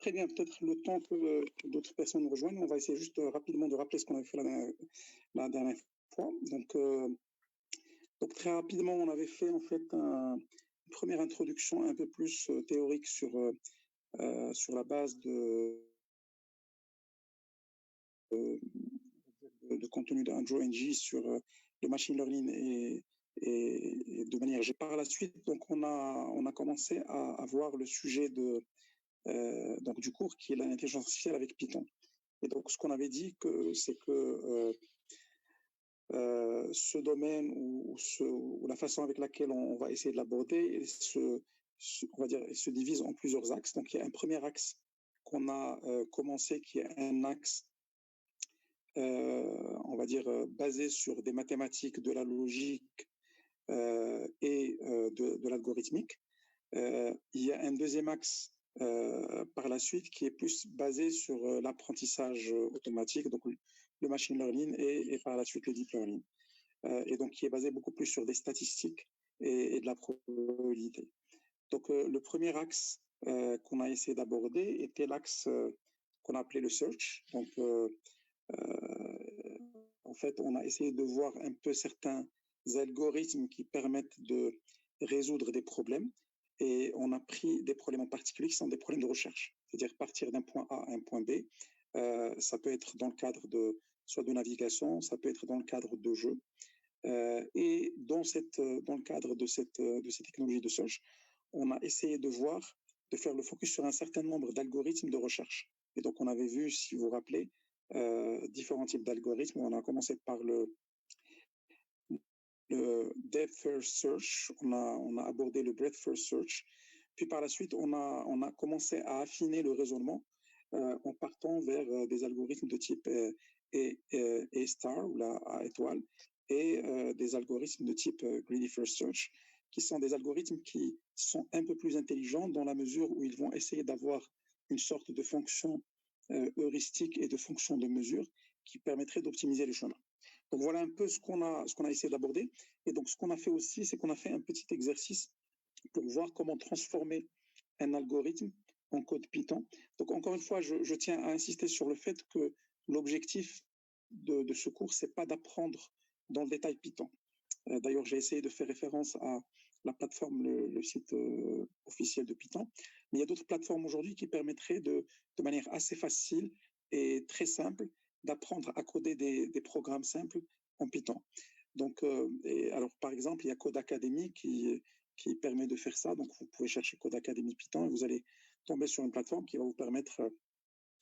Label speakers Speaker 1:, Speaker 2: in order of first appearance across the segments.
Speaker 1: Très bien, peut-être le temps que d'autres personnes nous rejoignent, on va essayer juste rapidement de rappeler ce qu'on avait fait la dernière fois. Donc très rapidement, on avait fait en fait une première introduction un peu plus théorique sur la base de contenu d'Andrew NG sur le machine learning et de manière par la suite. Donc on a commencé à voir le sujet donc du cours qui est l'intelligence artificielle avec Python. Et donc ce qu'on avait dit c'est que ce domaine ou la façon avec laquelle on va essayer de l'aborder on va dire, il se divise en plusieurs axes. Donc il y a un premier axe qu'on a commencé qui est un axe on va dire basé sur des mathématiques, de la logique et de l'algorithmique. Il y a un deuxième axe par la suite qui est plus basé sur l'apprentissage automatique, donc le machine learning et par la suite le deep learning. Et donc qui est basé beaucoup plus sur des statistiques et de la probabilité. Donc le premier axe qu'on a essayé d'aborder était l'axe qu'on a appelé le search. Donc en fait, on a essayé de voir un peu certains algorithmes qui permettent de résoudre des problèmes et on a pris des problèmes en particulier qui sont des problèmes de recherche, c'est-à-dire partir d'un point A à un point B. Ça peut être dans le cadre soit de navigation, ça peut être dans le cadre de jeux. Et dans le cadre de ces technologies de search, on a essayé de faire le focus sur un certain nombre d'algorithmes de recherche. Et donc, on avait vu, si vous vous rappelez, différents types d'algorithmes. On a commencé par le depth first search, on a abordé le breadth first search, puis par la suite, on a commencé à affiner le raisonnement en partant vers des algorithmes de type A star ou la A étoile et des algorithmes de type greedy first search, qui sont des algorithmes qui sont un peu plus intelligents dans la mesure où ils vont essayer d'avoir une sorte de fonction heuristique et de fonction de mesure qui permettrait d'optimiser les chemins. Donc voilà un peu ce qu'on a essayé d'aborder. Et donc ce qu'on a fait aussi, c'est qu'on a fait un petit exercice pour voir comment transformer un algorithme en code Python. Donc encore une fois, je tiens à insister sur le fait que l'objectif de ce cours, c'est pas d'apprendre dans le détail Python. D'ailleurs, j'ai essayé de faire référence à la plateforme, le site officiel de Python. Mais il y a d'autres plateformes aujourd'hui qui permettraient de manière assez facile et très simple d'apprendre à coder des programmes simples en Python. Donc, alors par exemple, il y a Codecademy qui permet de faire ça. Donc, vous pouvez chercher Codecademy Python et vous allez tomber sur une plateforme qui va vous permettre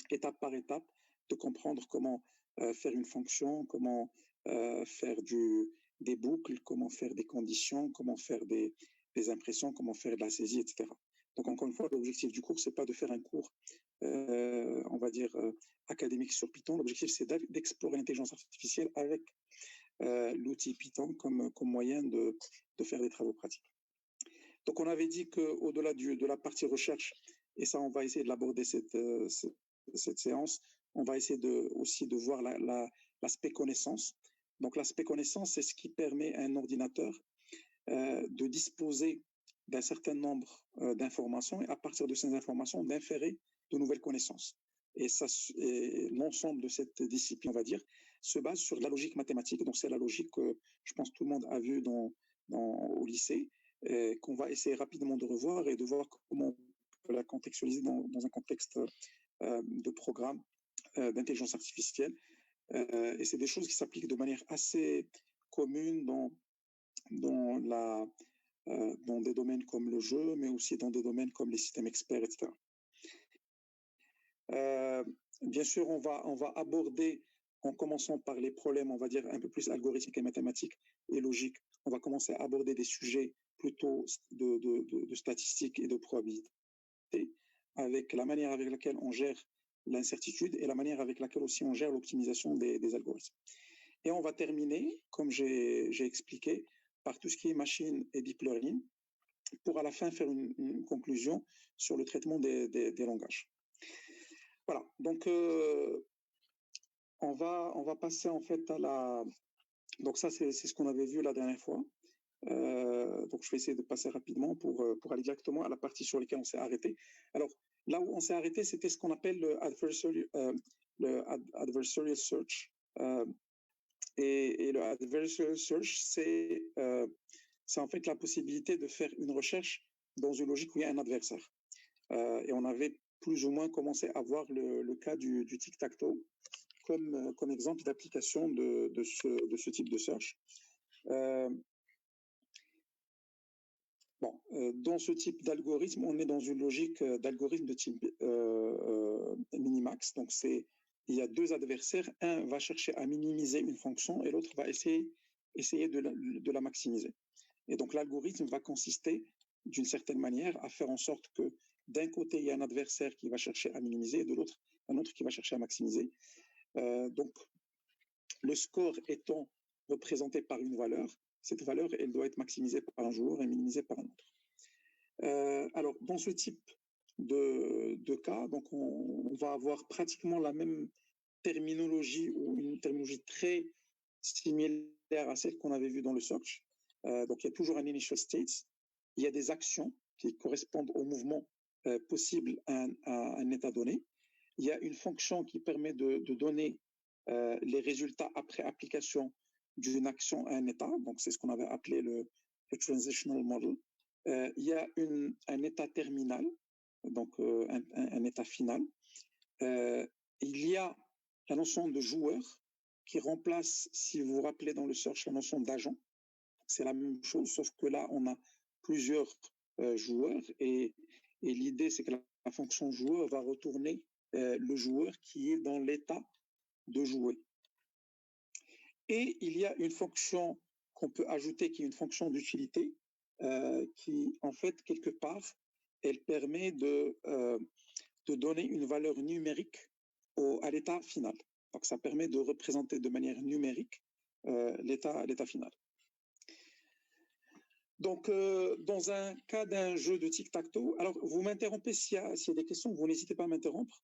Speaker 1: étape par étape de comprendre comment faire une fonction, comment faire des boucles, comment faire des conditions, comment faire des impressions, comment faire de la saisie, etc. Donc, encore une fois, l'objectif du cours, c'est pas de faire un cours, on va dire, académique sur Python. L'objectif, c'est d'explorer l'intelligence artificielle avec l'outil Python comme moyen de faire des travaux pratiques. Donc, on avait dit qu'au-delà de la partie recherche, et ça, on va essayer de l'aborder cette séance, on va essayer aussi de voir l'aspect connaissance. Donc, l'aspect connaissance, c'est ce qui permet à un ordinateur de disposer d'un certain nombre d'informations et à partir de ces informations, d'inférer de nouvelles connaissances. Et l'ensemble de cette discipline, on va dire, se base sur la logique mathématique. Donc, c'est la logique que je pense tout le monde a vue au lycée, qu'on va essayer rapidement de revoir et de voir comment on peut la contextualiser dans un contexte de programme d'intelligence artificielle. Et c'est des choses qui s'appliquent de manière assez commune dans des domaines comme le jeu, mais aussi dans des domaines comme les systèmes experts, etc. Bien sûr, on va aborder, en commençant par les problèmes, on va dire, un peu plus algorithmiques et mathématiques et logiques, on va commencer à aborder des sujets plutôt de statistiques et de probabilité, avec la manière avec laquelle on gère l'incertitude et la manière avec laquelle aussi on gère l'optimisation des algorithmes. Et on va terminer, comme j'ai expliqué, par tout ce qui est machine et deep learning, pour à la fin faire une conclusion sur le traitement des langages. Voilà, donc on va passer en fait à donc ça c'est ce qu'on avait vu la dernière fois. Donc, je vais essayer de passer rapidement pour aller directement à la partie sur laquelle on s'est arrêté. Alors, là où on s'est arrêté, c'était ce qu'on appelle le adversarial search. Et le adversarial search, c'est en fait la possibilité de faire une recherche dans une logique où il y a un adversaire. Et on avait plus ou moins commencé à voir le cas du tic-tac-toe comme exemple d'application de ce type de search. Dans ce type d'algorithme, on est dans une logique d'algorithme de type minimax. Donc, il y a deux adversaires. Un va chercher à minimiser une fonction et l'autre va essayer de la maximiser. Et donc, l'algorithme va consister, d'une certaine manière, à faire en sorte que d'un côté, il y a un adversaire qui va chercher à minimiser et de l'autre, un autre qui va chercher à maximiser. Donc, le score étant représenté par une valeur, cette valeur, elle doit être maximisée par un joueur et minimisée par un autre. Alors, dans ce type de cas, donc on va avoir pratiquement la même terminologie ou une terminologie très similaire à celle qu'on avait vue dans le search. Donc, il y a toujours un initial state. Il y a des actions qui correspondent au mouvement possible à un état donné. Il y a une fonction qui permet de donner les résultats après application d'une action à un état. Donc, c'est ce qu'on avait appelé le transitional model. Il y a un état terminal, donc un état final. Il y a la notion de joueur qui remplace, si vous vous rappelez dans le search, la notion d'agent. C'est la même chose, sauf que là, on a plusieurs joueurs et l'idée, c'est que la fonction joueur va retourner le joueur qui est dans l'état de jouer. Et il y a une fonction qu'on peut ajouter qui est une fonction d'utilité qui, en fait, quelque part, elle permet de donner une valeur numérique à l'état final. Donc, ça permet de représenter de manière numérique l'état final. Donc, dans un cas d'un jeu de tic-tac-toe, alors vous m'interrompez s'il y a des questions, vous n'hésitez pas à m'interrompre.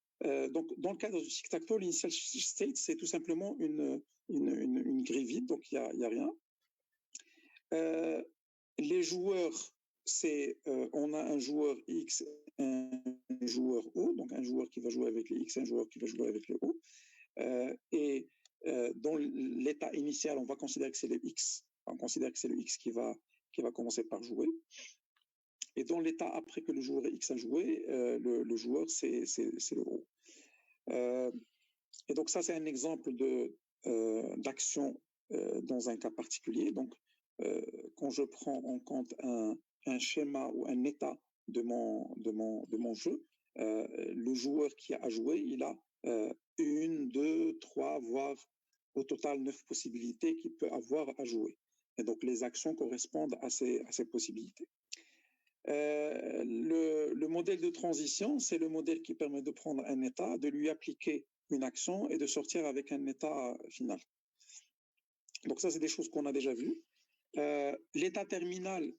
Speaker 1: Donc, dans le cadre du tic-tac-toe, l'initial state, c'est tout simplement une grille vide, donc il n'y a rien. Les joueurs, on a un joueur X, un joueur O, donc un joueur qui va jouer avec les X, un joueur qui va jouer avec les O. Et dans l'état initial, on va considérer que c'est le X. On considère que c'est le X qui va commencer par jouer. Et dans l'état après que le joueur X a joué, le joueur, c'est le O. Et donc ça, c'est un exemple d'action dans un cas particulier. Donc, quand je prends en compte un schéma ou un état de mon jeu, le joueur qui a joué, il a 1, 2, 3, voire au total 9 possibilités qu'il peut avoir à jouer. Et donc, les actions correspondent à ces possibilités. Le modèle de transition, c'est le modèle qui permet de prendre un état, de lui appliquer une action et de sortir avec un état final. Donc ça, c'est des choses qu'on a déjà vues. L'état terminal,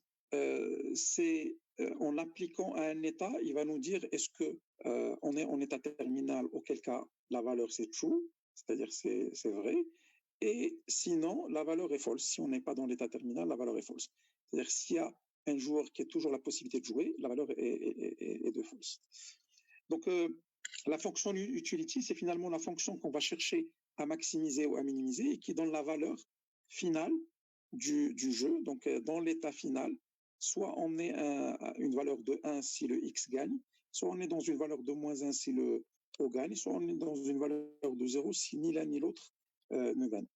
Speaker 1: c'est en appliquant à un état, il va nous dire est-ce qu'on est en état terminal, auquel cas la valeur c'est true, c'est-à-dire c'est vrai, et sinon la valeur est false. Si on n'est pas dans l'état terminal, la valeur est false. C'est-à-dire s'il y a un joueur qui a toujours la possibilité de jouer, la valeur est de false. Donc la fonction utility, c'est finalement la fonction qu'on va chercher à maximiser ou à minimiser et qui donne la valeur finale du jeu. Donc dans l'état final, soit on est une valeur de 1 si le X gagne, soit on est dans une valeur de moins 1 si le O gagne, soit on est dans une valeur de 0 si ni l'un ni l'autre ne gagne.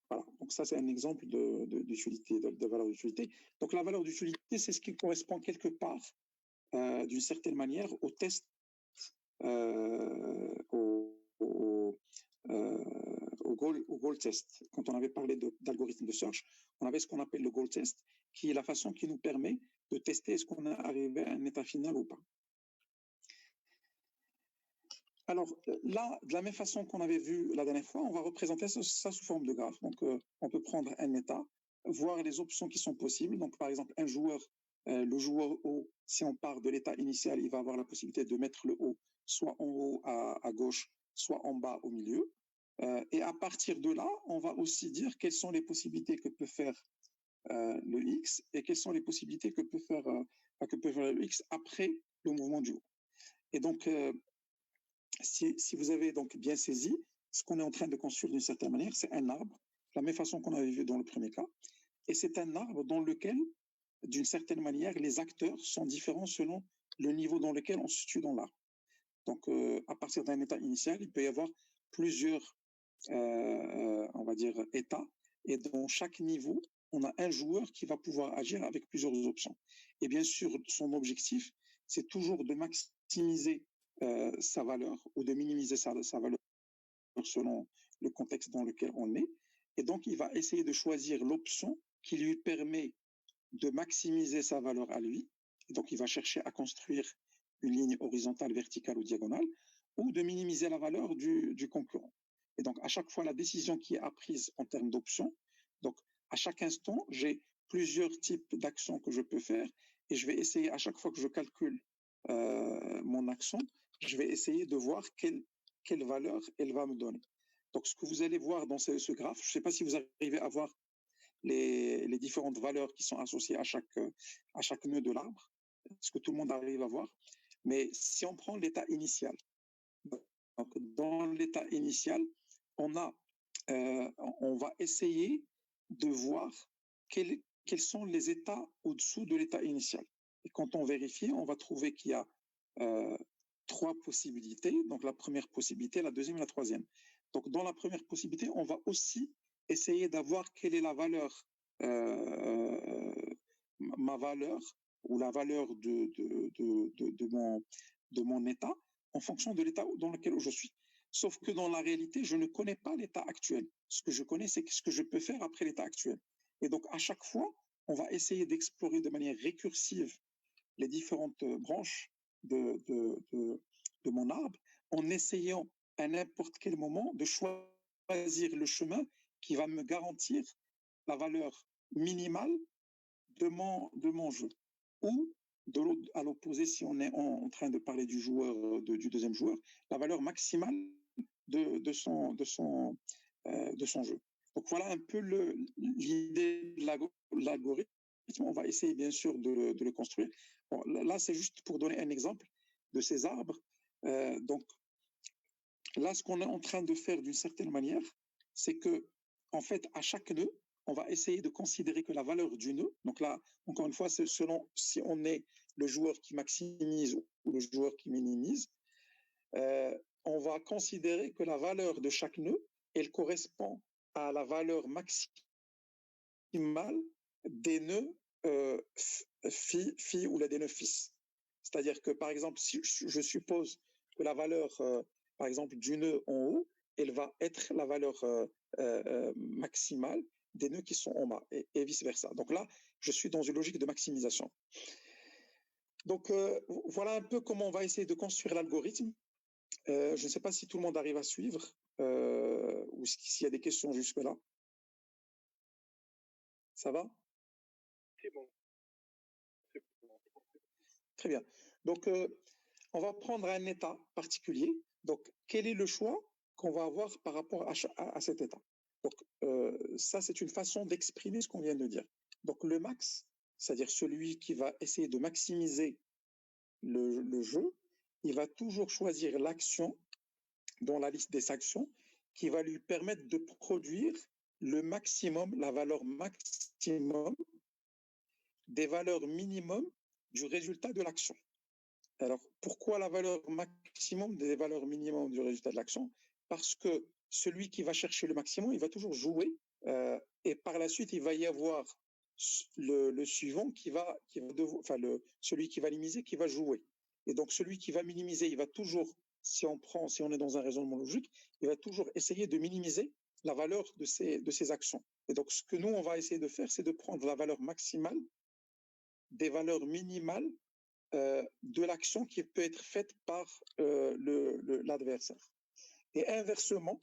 Speaker 1: Voilà, donc ça c'est un exemple d'utilité, de valeur d'utilité. Donc la valeur d'utilité, c'est ce qui correspond quelque part, d'une certaine manière, au test, au goal test. Quand on avait parlé d'algorithme de search, on avait ce qu'on appelle le goal test, qui est la façon qui nous permet de tester est-ce qu'on est arrivé à un état final ou pas. Alors là, de la même façon qu'on avait vu la dernière fois, on va représenter ça sous forme de graphe. Donc on peut prendre un état, voir les options qui sont possibles. Donc par exemple, un joueur, le joueur O, si on part de l'état initial, il va avoir la possibilité de mettre le O soit en haut à gauche, soit en bas au milieu. Et à partir de là, on va aussi dire quelles sont les possibilités que peut faire le X et quelles sont les possibilités que peut faire le X après le mouvement du haut. Et donc, si vous avez donc bien saisi, ce qu'on est en train de construire d'une certaine manière, c'est un arbre, de la même façon qu'on avait vu dans le premier cas, et c'est un arbre dans lequel, d'une certaine manière, les acteurs sont différents selon le niveau dans lequel on se situe dans l'arbre. Donc, à partir d'un état initial, il peut y avoir plusieurs, on va dire, états, et dans chaque niveau, on a un joueur qui va pouvoir agir avec plusieurs options. Et bien sûr, son objectif, c'est toujours de maximiser sa valeur ou de minimiser sa valeur selon le contexte dans lequel on est. Et donc, il va essayer de choisir l'option qui lui permet de maximiser sa valeur à lui. Et donc, il va chercher à construire une ligne horizontale, verticale ou diagonale, ou de minimiser la valeur du concurrent. Et donc, à chaque fois, la décision qui est apprise en termes d'options, donc à chaque instant, j'ai plusieurs types d'actions que je peux faire et je vais essayer, à chaque fois que je calcule mon action, je vais essayer de voir quelle valeur elle va me donner. Donc, ce que vous allez voir dans ce graphe, je ne sais pas si vous arrivez à voir les différentes valeurs qui sont associées à chaque nœud de l'arbre, ce que tout le monde arrive à voir. Mais si on prend l'état initial, donc dans l'état initial, on va essayer de voir quels sont les états au-dessous de l'état initial. Et quand on vérifie, on va trouver qu'il y a trois possibilités. Donc la première possibilité, la deuxième et la troisième. Donc dans la première possibilité, on va aussi essayer d'avoir quelle est la valeur, ma valeur ou la valeur de mon état en fonction de l'état dans lequel je suis. Sauf que dans la réalité, je ne connais pas l'état actuel. Ce que je connais, c'est ce que je peux faire après l'état actuel. Et donc, à chaque fois, on va essayer d'explorer de manière récursive les différentes branches de mon arbre en essayant à n'importe quel moment de choisir le chemin qui va me garantir la valeur minimale de mon jeu. Ou, à l'opposé, si on est en train de parler du joueur, du deuxième joueur, la valeur maximale de son jeu. Donc voilà un peu l'idée de l'algorithme. On va essayer bien sûr de le construire. Bon, là, c'est juste pour donner un exemple de ces arbres. Donc là, ce qu'on est en train de faire d'une certaine manière, c'est que, en fait, à chaque nœud, on va essayer de considérer que la valeur du nœud, donc là, encore une fois, c'est selon si on est le joueur qui maximise ou le joueur qui minimise, on va considérer que la valeur de chaque nœud, elle correspond à la valeur maximale des nœuds phi ou des nœuds fils. C'est-à-dire que, par exemple, si je suppose que la valeur, par exemple, du nœud en haut, elle va être la valeur maximale des nœuds qui sont en bas et vice-versa. Donc là, je suis dans une logique de maximisation. Donc, voilà un peu comment on va essayer de construire l'algorithme. Je ne sais pas si tout le monde arrive à suivre ou s'il y a des questions jusque-là. Ça va?
Speaker 2: C'est bon.
Speaker 1: Très bien. Donc, on va prendre un état particulier. Donc, quel est le choix qu'on va avoir par rapport à cet état? Donc, ça, c'est une façon d'exprimer ce qu'on vient de dire. Donc, le max, c'est-à-dire celui qui va essayer de maximiser le jeu, il va toujours choisir l'action dans la liste des actions qui va lui permettre de produire le maximum, la valeur maximum des valeurs minimum du résultat de l'action. Alors, pourquoi la valeur maximum des valeurs minimum du résultat de l'action? Parce que celui qui va chercher le maximum, il va toujours jouer et par la suite, il va y avoir le suivant celui qui va minimiser, qui va jouer. Et donc, celui qui va minimiser, il va toujours, si on est dans un raisonnement logique, il va toujours essayer de minimiser la valeur de ses actions. Et donc, ce que nous, on va essayer de faire, c'est de prendre la valeur maximale des valeurs minimales de l'action qui peut être faite par l'adversaire. Et inversement,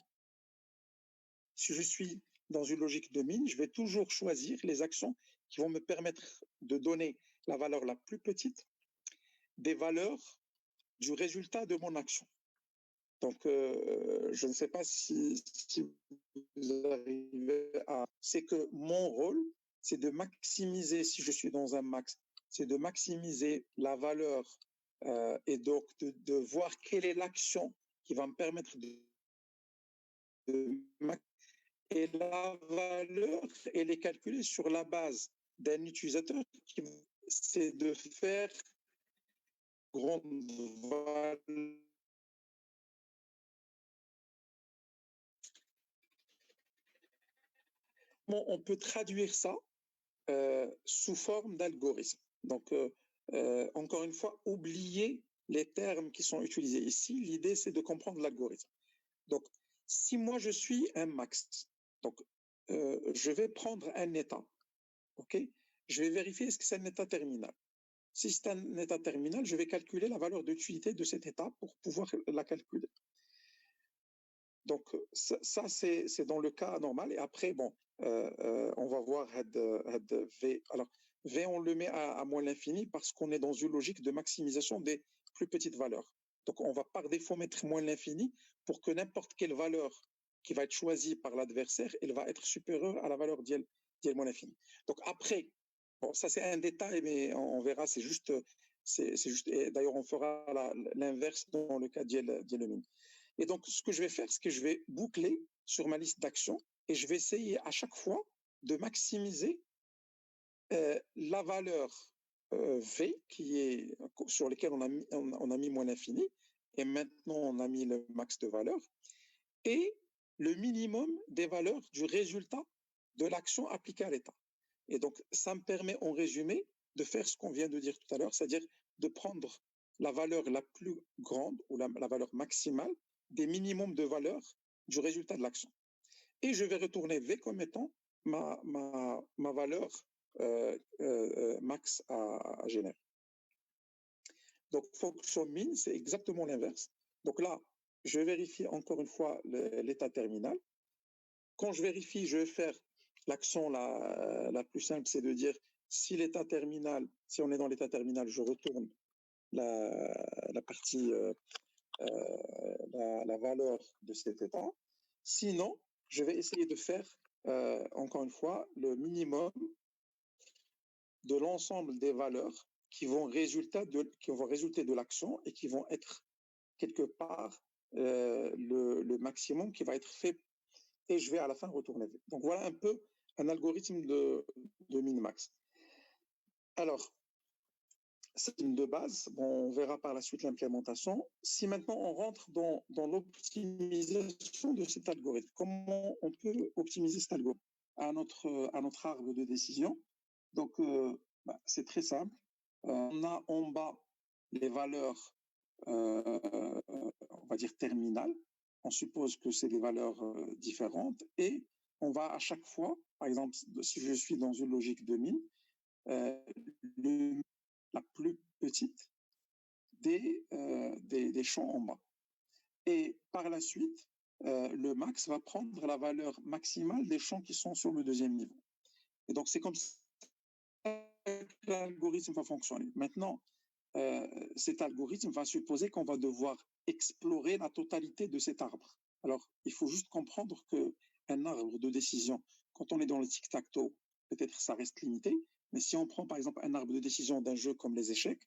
Speaker 1: si je suis dans une logique de mine, je vais toujours choisir les actions qui vont me permettre de donner la valeur la plus petite des valeurs du résultat de mon action. Donc, je ne sais pas si vous arrivez à... C'est que mon rôle, c'est de maximiser, si je suis dans un max, c'est de maximiser la valeur et donc de voir quelle est l'action qui va me permettre de et la valeur, elle est calculée sur la base d'un utilisateur qui c'est de faire grande valeur. On peut traduire ça sous forme d'algorithme. Donc, encore une fois, oubliez les termes qui sont utilisés ici. L'idée, c'est de comprendre l'algorithme. Donc, si moi, je suis un max, donc, je vais prendre un état, OK? Je vais vérifier est-ce que c'est un état terminal. Si c'est un état terminal, je vais calculer la valeur d'utilité de cet état pour pouvoir la calculer. Donc, ça c'est dans le cas normal. Et après, bon, on va voir V. Alors, V, on le met à moins l'infini parce qu'on est dans une logique de maximisation des plus petites valeurs. Donc, on va par défaut mettre moins l'infini pour que n'importe quelle valeur qui va être choisie par l'adversaire, elle va être supérieure à la valeur d'IL moins l'infini. Donc, après, bon, ça c'est un détail, mais on verra, c'est juste, d'ailleurs, on fera l'inverse dans le cas d'IL min. Et donc, ce que je vais faire, c'est que je vais boucler sur ma liste d'actions et je vais essayer à chaque fois de maximiser la valeur V qui est sur laquelle on a mis moins l'infini et maintenant on a mis le max de valeur et le minimum des valeurs du résultat de l'action appliquée à l'état. Et donc, ça me permet en résumé de faire ce qu'on vient de dire tout à l'heure, c'est-à-dire de prendre la valeur la plus grande ou la valeur maximale des minimums de valeur du résultat de l'action. Et je vais retourner V comme étant ma valeur max à générer. Donc, fonction min, c'est exactement l'inverse. Donc là, je vérifie encore une fois l'état terminal. Quand je vérifie, je vais faire l'action la plus simple, c'est de dire si l'état terminal, si on est dans l'état terminal, je retourne la partie, la valeur de cet état. Sinon, je vais essayer de faire, encore une fois, le minimum de l'ensemble des valeurs qui vont résulter de l'action et qui vont être quelque part le maximum qui va être fait et je vais à la fin retourner. Donc voilà un peu un algorithme de min-max. Alors, c'est une de base. Bon, on verra par la suite l'implémentation. Si maintenant on rentre dans l'optimisation de cet algorithme, comment on peut optimiser cet algorithme à notre arbre de décision? Donc, c'est très simple. On a en bas les valeurs, on va dire terminales. On suppose que c'est des valeurs différentes et on va à chaque fois, par exemple, si je suis dans une logique de min, la plus petite des champs en bas. Et par la suite, le max va prendre la valeur maximale des champs qui sont sur le deuxième niveau. Et donc, c'est comme ça que l'algorithme va fonctionner. Maintenant, cet algorithme va supposer qu'on va devoir explorer la totalité de cet arbre. Alors, il faut juste comprendre qu'un arbre de décision, quand on est dans le tic-tac-toe, peut-être ça reste limité, mais si on prend par exemple un arbre de décision d'un jeu comme les échecs,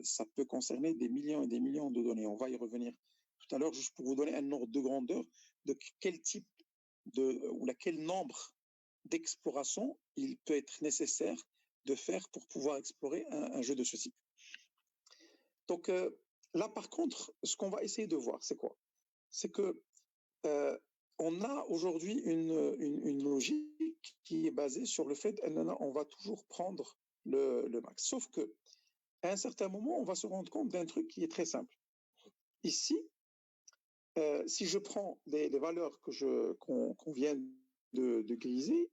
Speaker 1: ça peut concerner des millions et des millions de données. On va y revenir tout à l'heure, juste pour vous donner un ordre de grandeur de quel type ou quel nombre d'exploration il peut être nécessaire de faire pour pouvoir explorer un jeu de ce type. Donc là, par contre, ce qu'on va essayer de voir, c'est quoi? C'est que on a aujourd'hui une logique qui est basée sur le fait qu'on va toujours prendre le max. Sauf que à un certain moment, on va se rendre compte d'un truc qui est très simple. Ici, si je prends les valeurs qu'on vient de griser,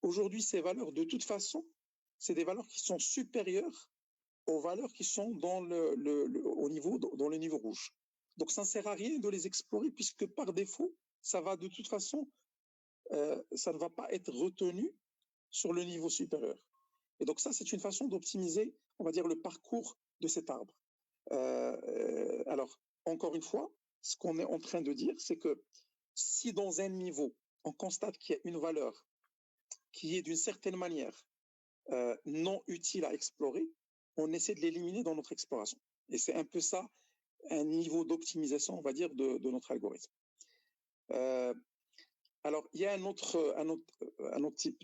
Speaker 1: aujourd'hui, ces valeurs, de toute façon, c'est des valeurs qui sont supérieures aux valeurs qui sont dans le niveau rouge. Donc, ça ne sert à rien de les explorer puisque par défaut, ça va de toute façon, ça ne va pas être retenu sur le niveau supérieur. Et donc ça, c'est une façon d'optimiser, on va dire, le parcours de cet arbre. Alors, encore une fois, ce qu'on est en train de dire, c'est que si dans un niveau, on constate qu'il y a une valeur qui est d'une certaine manière non utile à explorer, on essaie de l'éliminer dans notre exploration. Et c'est un peu ça, un niveau d'optimisation, on va dire, de notre algorithme. Alors, il y a un autre type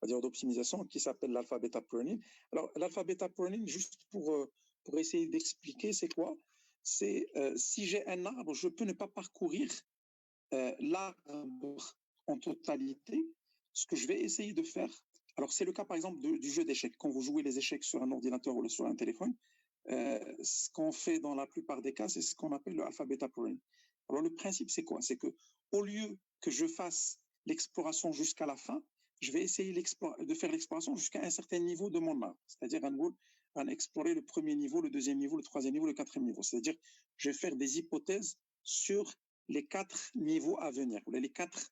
Speaker 1: on va dire, d'optimisation qui s'appelle l'alpha-beta pruning. Alors, l'alpha-beta pruning, juste pour essayer d'expliquer, c'est quoi? C'est si j'ai un arbre, je peux ne pas parcourir l'arbre en totalité. Ce que je vais essayer de faire, alors c'est le cas par exemple du jeu d'échecs. Quand vous jouez les échecs sur un ordinateur ou sur un téléphone, ce qu'on fait dans la plupart des cas, c'est ce qu'on appelle le alpha-beta pruning. Alors le principe, c'est quoi? C'est que au lieu que je fasse l'exploration jusqu'à la fin, je vais essayer de faire l'exploration jusqu'à un certain niveau de mon arbre. C'est-à-dire en explorer le premier niveau, le deuxième niveau, le troisième niveau, le quatrième niveau. C'est-à-dire je vais faire des hypothèses sur les 4 niveaux à venir, ou les 4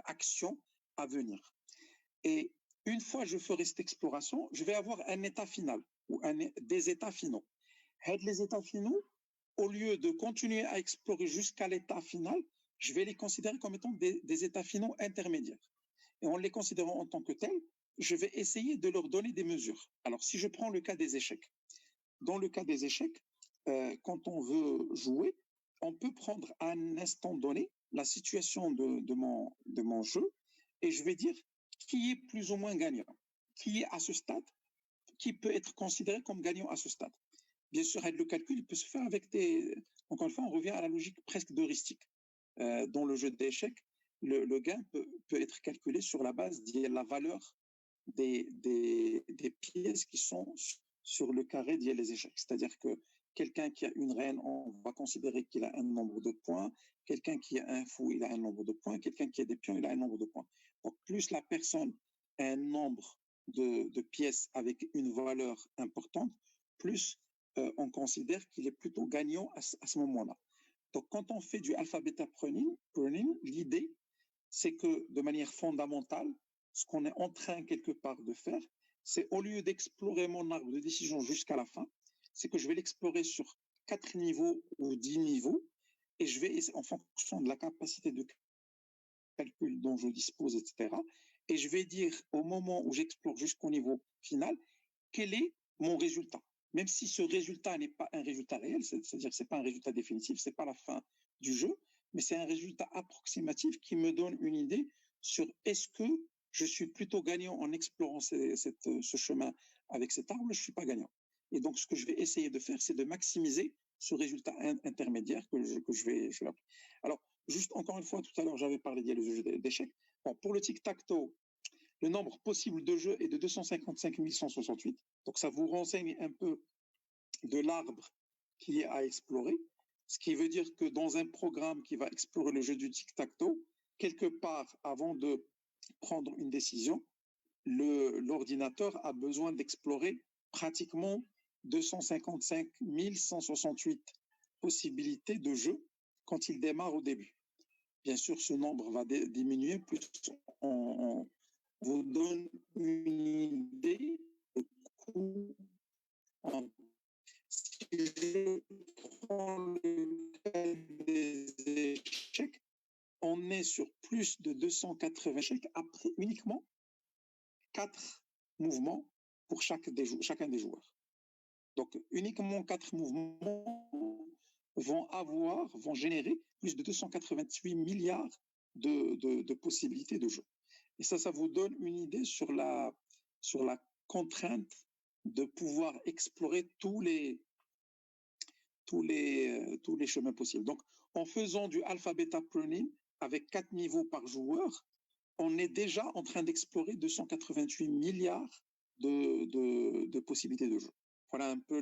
Speaker 1: actions à venir. Et une fois que je ferai cette exploration, je vais avoir un état final, ou des états finaux. Les états finaux, au lieu de continuer à explorer jusqu'à l'état final, je vais les considérer comme étant des états finaux intermédiaires. Et en les considérant en tant que tels, je vais essayer de leur donner des mesures. Alors, si je prends le cas des échecs, dans le cas des échecs, quand on veut jouer, on peut prendre à un instant donné la situation de mon jeu et je vais dire qui est plus ou moins gagnant, qui est à ce stade, qui peut être considéré comme gagnant à ce stade. Bien sûr, le calcul peut se faire avec des... Encore une fois, on revient à la logique presque d'heuristique. Dans le jeu d'échecs, le gain peut être calculé sur la base de la valeur des pièces qui sont sur le carré d'il y a les échecs. C'est-à-dire que quelqu'un qui a une reine, on va considérer qu'il a un nombre de points. Quelqu'un qui a un fou, il a un nombre de points. Quelqu'un qui a des pions, il a un nombre de points. Donc, plus la personne a un nombre de pièces avec une valeur importante, plus on considère qu'il est plutôt gagnant à ce moment-là. Donc, quand on fait du alpha-beta pruning, l'idée, c'est que de manière fondamentale, ce qu'on est en train quelque part de faire, c'est au lieu d'explorer mon arbre de décision jusqu'à la fin, c'est que je vais l'explorer sur 4 niveaux ou 10 niveaux et je vais, en fonction de la capacité de calcul dont je dispose, etc., et je vais dire au moment où j'explore jusqu'au niveau final, quel est mon résultat. Même si ce résultat n'est pas un résultat réel, c'est-à-dire que ce n'est pas un résultat définitif, ce n'est pas la fin du jeu, mais c'est un résultat approximatif qui me donne une idée sur est-ce que je suis plutôt gagnant en explorant ce chemin avec cet arbre, je ne suis pas gagnant. Et donc, ce que je vais essayer de faire, c'est de maximiser ce résultat intermédiaire que je vais appeler. Alors, juste encore une fois, tout à l'heure, j'avais parlé d'il y a le jeu d'échecs. Bon, pour le tic-tac-toe, le nombre possible de jeux est de 255 168. Donc, ça vous renseigne un peu de l'arbre qui est à explorer. Ce qui veut dire que dans un programme qui va explorer le jeu du tic-tac-toe, quelque part, avant de prendre une décision, l'ordinateur a besoin d'explorer pratiquement 255 168 possibilités de jeux quand il démarre au début. Bien sûr, ce nombre va diminuer plus on vous donne une idée du coût. Si je prends le cas des échecs, on est sur plus de 280 échecs après uniquement 4 mouvements pour chacun des joueurs. Donc, uniquement 4 mouvements vont générer plus de 288 milliards de possibilités de jeu. Et ça vous donne une idée sur la contrainte de pouvoir explorer tous les chemins possibles. Donc, en faisant du alpha-beta pruning avec 4 niveaux par joueur, on est déjà en train d'explorer 288 milliards de possibilités de jeu. Voilà un peu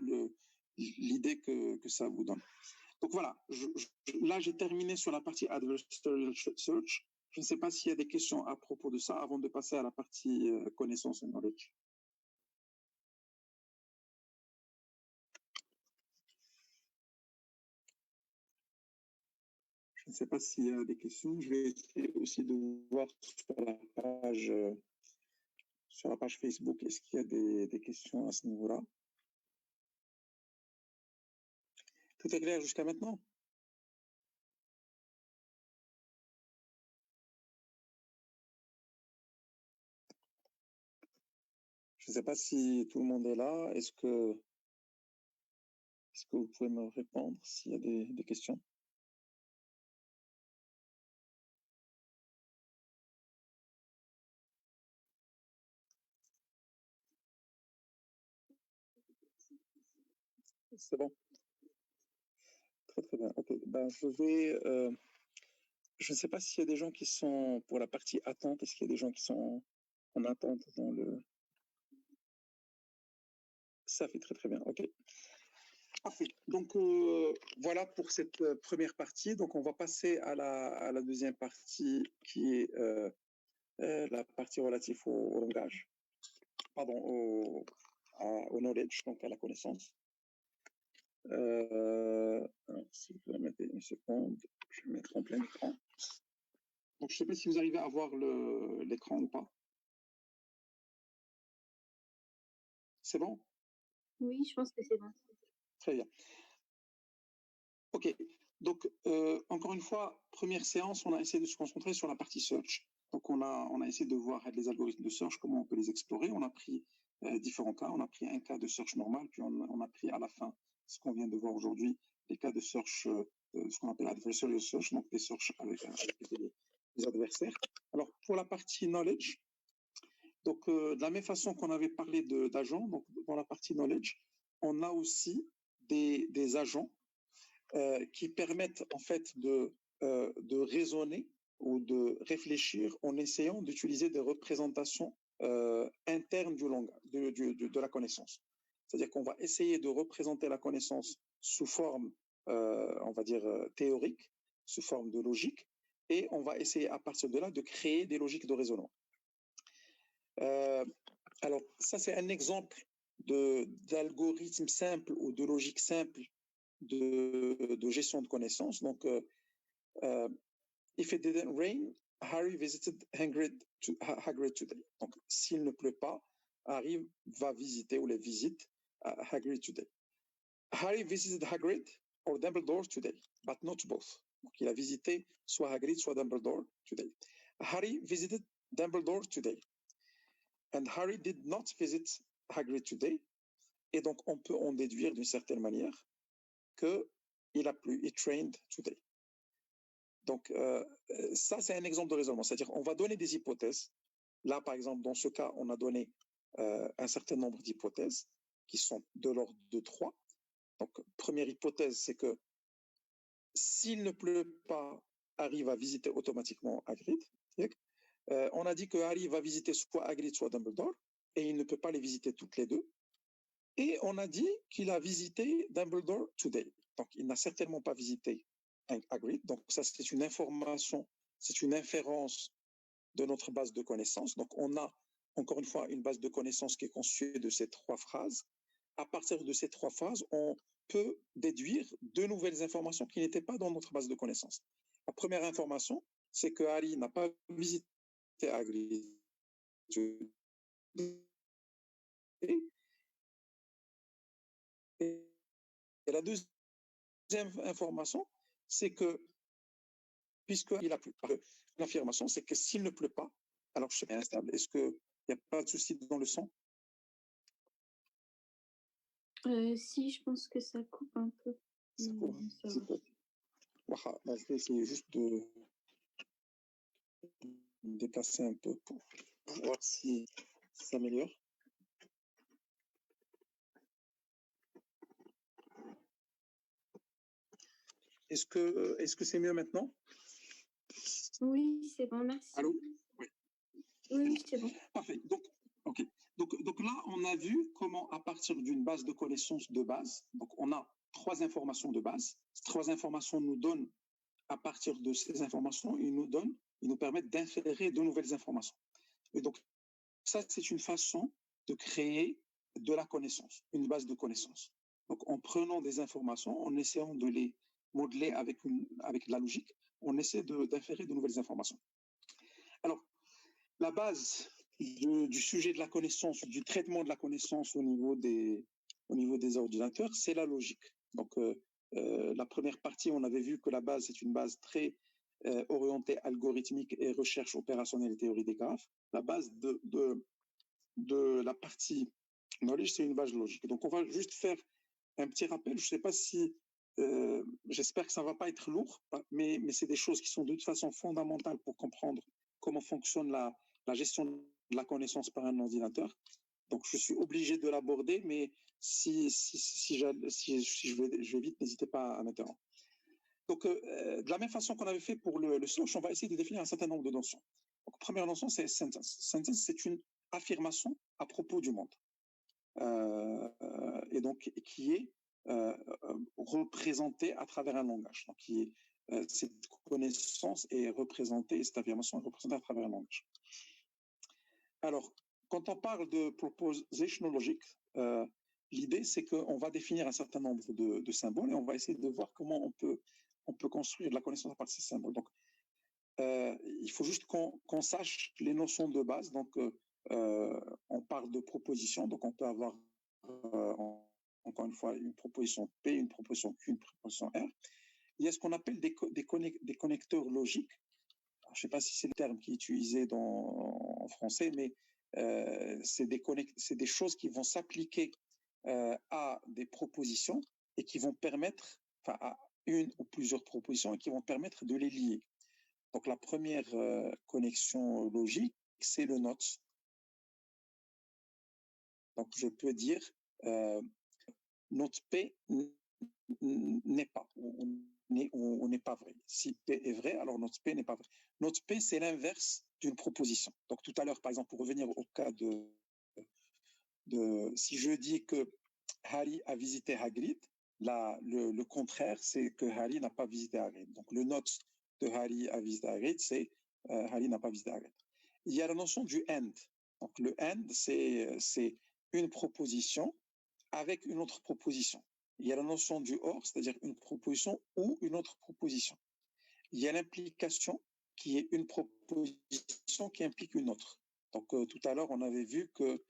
Speaker 1: l'idée que ça vous donne. Donc voilà, là j'ai terminé sur la partie adversarial search. Je ne sais pas s'il y a des questions à propos de ça avant de passer à la partie connaissance et knowledge. Je ne sais pas s'il y a des questions. Je vais essayer aussi de voir sur la page Facebook, est-ce qu'il y a des questions à ce niveau-là? Tout est clair jusqu'à maintenant? Je ne sais pas si tout le monde est là. Est-ce que vous pouvez me répondre s'il y a des questions? C'est bon? Très, très bien. OK. Ben, je ne sais pas s'il y a des gens qui sont pour la partie attente. Est-ce qu'il y a des gens qui sont en attente dans le... Ça fait très, très bien. OK. Parfait. Donc, voilà pour cette première partie. Donc, on va passer à la deuxième partie qui est la partie relative au langage. Pardon, au knowledge, donc à la connaissance. Alors, si vous permettez une seconde, je vais mettre en plein écran. Donc, je ne sais pas si vous arrivez à voir l'écran ou pas. C'est bon?
Speaker 2: Oui, je pense que c'est bon.
Speaker 1: Très bien. OK. Donc, encore une fois, première séance, on a essayé de se concentrer sur la partie search. Donc, on a essayé de voir les algorithmes de search, comment on peut les explorer. On a pris différents cas. On a pris un cas de search normal, puis on a pris à la fin ce qu'on vient de voir aujourd'hui, les cas de search, ce qu'on appelle adversarial search, donc des search avec des adversaires. Alors, pour la partie knowledge, donc de la même façon qu'on avait parlé d'agents, donc dans la partie knowledge, on a aussi des agents qui permettent en fait de raisonner ou de réfléchir en essayant d'utiliser des représentations internes du langage, de la connaissance. C'est-à-dire qu'on va essayer de représenter la connaissance sous forme, on va dire, théorique, sous forme de logique, et on va essayer à partir de là de créer des logiques de raisonnement. Alors, ça, c'est un exemple d'algorithme simple ou de logique simple de gestion de connaissances. Donc, if it didn't rain, Harry visited Hagrid today. Donc, s'il ne pleut pas, Harry va visiter ou les visite Hagrid today. Harry visited Hagrid or Dumbledore today, but not both. Donc, il a visité soit Hagrid, soit Dumbledore today. Harry visited Dumbledore today. And Harry did not visit Hagrid today. Et donc, on peut en déduire d'une certaine manière qu'il a plu, it rained today. Donc, ça, c'est un exemple de raisonnement. C'est-à-dire, on va donner des hypothèses. Là, par exemple, dans ce cas, on a donné un certain nombre d'hypothèses qui sont de l'ordre de 3. Donc, première hypothèse, c'est que s'il ne pleut pas, Harry va visiter automatiquement Hagrid. On a dit que Harry va visiter soit Hagrid, soit Dumbledore, et il ne peut pas les visiter toutes les deux. Et on a dit qu'il a visité Dumbledore today. Donc, il n'a certainement pas visité Hagrid. Donc, ça, c'est une information, c'est une inférence de notre base de connaissances. Donc, on a, encore une fois, une base de connaissances qui est constituée de ces 3 phrases. À partir de ces 3 phrases, on peut déduire 2 nouvelles informations qui n'étaient pas dans notre base de connaissances. La première information, c'est que Harry n'a pas visité Hagrid today. Et la deuxième information, c'est que, puisqu'il a plu, l'affirmation, c'est que s'il ne pleut pas, alors je suis instable. Est-ce qu'il n'y a pas de souci dans le son?
Speaker 2: Si, je pense que ça coupe un peu.
Speaker 1: Ça coupe. Voilà, je vais essayer juste de me déplacer un peu pour voir si ça s'améliore. Est-ce que c'est mieux maintenant?
Speaker 2: Oui, c'est bon, merci.
Speaker 1: Allô? Oui.
Speaker 2: Oui, c'est bon.
Speaker 1: Parfait. Donc, OK. Donc là, on a vu comment, à partir d'une base de connaissances de base, donc on a 3 informations de base. Ces 3 informations nous donnent, à partir de ces informations, ils nous permettent d'inférer de nouvelles informations. Et donc, ça, c'est une façon de créer de la connaissance, une base de connaissances. Donc, en prenant des informations, en essayant de les modeler avec de la logique, on essaie d'inférer de nouvelles informations. Alors, la base du sujet de la connaissance, du traitement de la connaissance au niveau des ordinateurs, c'est la logique. Donc, la première partie, on avait vu que la base, c'est une base très orientée algorithmique et recherche opérationnelle et théorie des graphes. La base de la partie knowledge, c'est une base logique. Donc, on va juste faire un petit rappel. Je ne sais pas si, j'espère que ça ne va pas être lourd, mais c'est des choses qui sont de toute façon fondamentales pour comprendre comment fonctionne la gestion de la connaissance par un ordinateur. Donc, je suis obligé de l'aborder, mais si je vais vite, n'hésitez pas à m'interrompre. Donc, de la même façon qu'on avait fait pour le search, on va essayer de définir un certain nombre de notions. Donc, première notion, c'est sentence. Sentence, c'est une affirmation à propos du monde. Et donc qui est représentée à travers un langage. Donc, cette connaissance est représentée, cette affirmation est représentée à travers un langage. Alors, quand on parle de propositional logic, l'idée, c'est qu'on va définir un certain nombre de symboles et on va essayer de voir comment on peut construire de la connaissance à partir de ces symboles. Donc, il faut juste qu'on sache les notions de base. Donc, on parle de proposition, donc on peut avoir, encore une fois, une proposition P, une proposition Q, une proposition R. Il y a ce qu'on appelle des connecteurs logiques. Alors, je ne sais pas si c'est le terme qui est utilisé en français, mais c'est des choses qui vont s'appliquer à des propositions et qui vont permettre, enfin à une ou plusieurs propositions et qui vont permettre de les lier. Donc la première connexion logique, c'est le not. Donc je peux dire not P n'est pas, ou n'est pas vrai. Si P est vrai, alors not P n'est pas vrai. Not P, c'est l'inverse d'une proposition. Donc tout à l'heure, par exemple, pour revenir au cas si je dis que Harry a visité Hagrid, là, le contraire, c'est que Harry n'a pas visité Hagrid. Donc le not de Harry a visité Hagrid, c'est Harry n'a pas visité Hagrid. Il y a la notion du and. Donc le and, c'est une proposition avec une autre proposition. Il y a la notion du or, c'est-à-dire une proposition ou une autre proposition. Il y a l'implication qui est une proposition qui implique une autre. Donc tout à l'heure, on avait vu que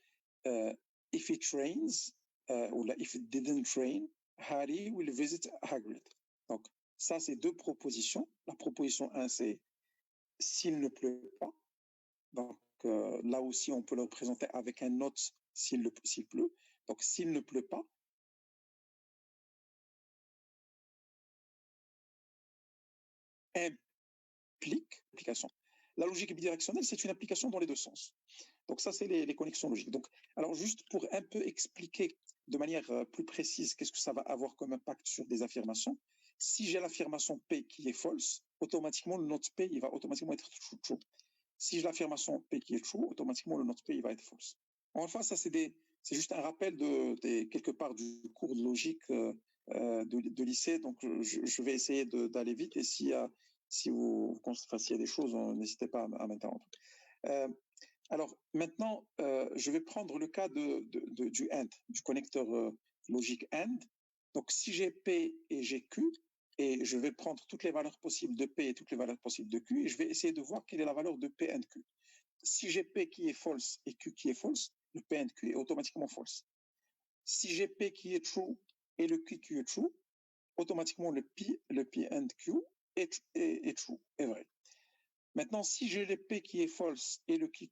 Speaker 1: if it rains, ou if it didn't rain, Harry will visit Hagrid. Donc ça, c'est deux propositions. La proposition 1, c'est s'il ne pleut pas. Donc là aussi, on peut le représenter avec un not s'il pleut. Donc s'il ne pleut pas, implique l'application. La logique bidirectionnelle, c'est une application dans les deux sens. Donc ça, c'est les connexions logiques. Donc, alors juste pour un peu expliquer de manière plus précise qu'est-ce que ça va avoir comme impact sur des affirmations, si j'ai l'affirmation P qui est false, automatiquement le not P, il va automatiquement être true. Si j'ai l'affirmation P qui est true, automatiquement le not P, il va être false. Enfin, ça, c'est juste un rappel quelque part du cours de logique de lycée. Donc, je vais essayer d'aller vite et si vous y a des choses, n'hésitez pas à m'interrompre. Alors maintenant, je vais prendre le cas du AND, du connecteur logique AND. Donc si j'ai P et j'ai Q, et je vais prendre toutes les valeurs possibles de P et toutes les valeurs possibles de Q, et je vais essayer de voir quelle est la valeur de P and Q. Si j'ai P qui est false et Q qui est false, le P and Q est automatiquement false. Si j'ai P qui est true et le Q qui est true, automatiquement le P and Q est true, est vrai. Maintenant, si j'ai le P qui est false et le Q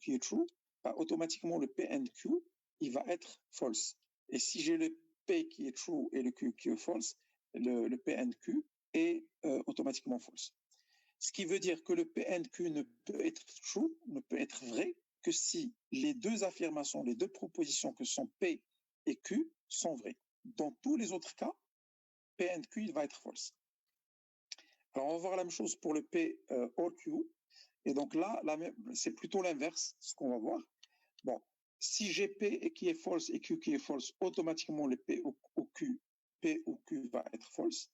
Speaker 1: qui est true, bah, automatiquement le P and Q, il va être false. Et si j'ai le P qui est true et le Q qui est false, le P and Q est automatiquement false. Ce qui veut dire que le P and Q ne peut être true, ne peut être vrai, que si les deux affirmations, les deux propositions que sont P et Q sont vraies. Dans tous les autres cas, P and Q, il va être false. Alors, on va voir la même chose pour le P or Q. Et donc là, c'est plutôt l'inverse, ce qu'on va voir. Bon, si j'ai P qui est false et Q qui est false, automatiquement le P ou Q va être false.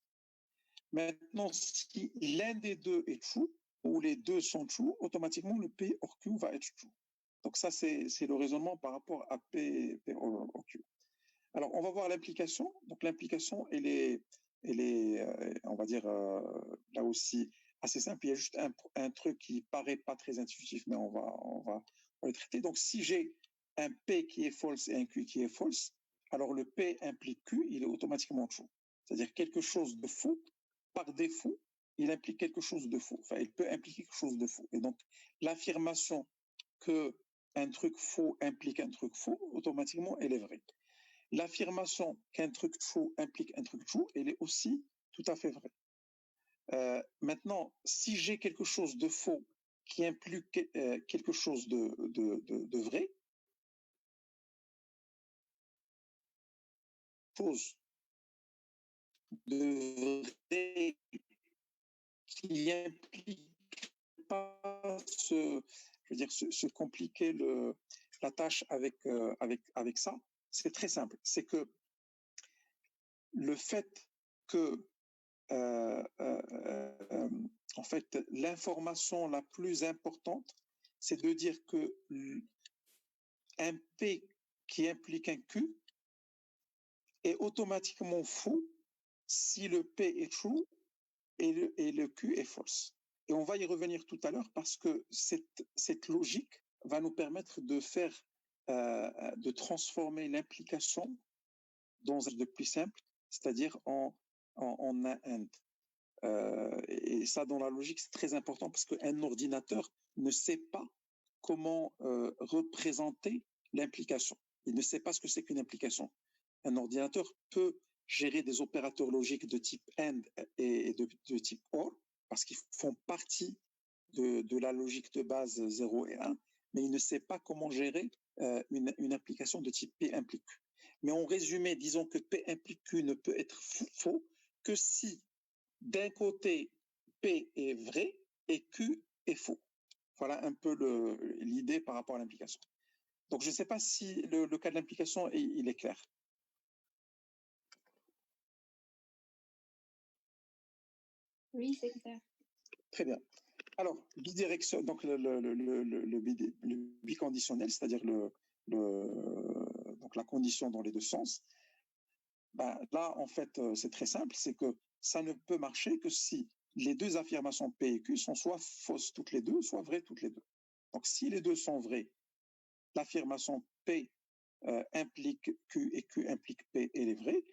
Speaker 1: Maintenant, si l'un des deux est true, ou les deux sont true, automatiquement le P or Q va être true. Donc ça, c'est le raisonnement par rapport à P or Q. Alors, on va voir l'implication. Donc l'implication, elle est on va dire, là aussi, assez simple. Il y a juste un truc qui paraît pas très intuitif, mais on va le traiter. Donc, si j'ai un P qui est false et un Q qui est false, alors le P implique Q, il est automatiquement true. C'est-à-dire quelque chose de faux, par défaut, il implique quelque chose de faux. Enfin, il peut impliquer quelque chose de faux. Et donc, l'affirmation que un truc faux implique un truc faux, automatiquement, elle est vraie. L'affirmation qu'un truc true implique un truc true, elle est aussi tout à fait vraie. Maintenant, si j'ai quelque chose de faux qui implique quelque chose de vrai, chose de vrai qui implique pas se compliquer la tâche avec ça, c'est très simple. C'est que le fait que en fait, l'information la plus importante, c'est de dire que un P qui implique un Q est automatiquement faux si le P est true et le Q est false. Et on va y revenir tout à l'heure parce que cette logique va nous permettre de transformer l'implication dans un de plus simple, c'est-à-dire en un AND. Et ça, dans la logique, c'est très important parce qu'un ordinateur ne sait pas comment représenter l'implication. Il ne sait pas ce que c'est qu'une implication. Un ordinateur peut gérer des opérateurs logiques de type AND et de type OR parce qu'ils font partie de la logique de base 0 et 1, mais il ne sait pas comment gérer une implication de type P implique Q. Mais en résumé, disons que P implique Q ne peut être faux que si d'un côté, P est vrai et Q est faux. Voilà un peu l'idée par rapport à l'implication. Donc, je ne sais pas si le cas de l'implication, il est clair.
Speaker 2: Oui, c'est clair.
Speaker 1: Très bien. Alors, bidirection, donc le biconditionnel, c'est-à-dire donc la condition dans les deux sens. Ben, là, en fait, c'est très simple, c'est que ça ne peut marcher que si les deux affirmations P et Q sont soit fausses toutes les deux, soit vraies toutes les deux. Donc, si les deux sont vraies, l'affirmation P implique Q et Q implique P, elle est vraie.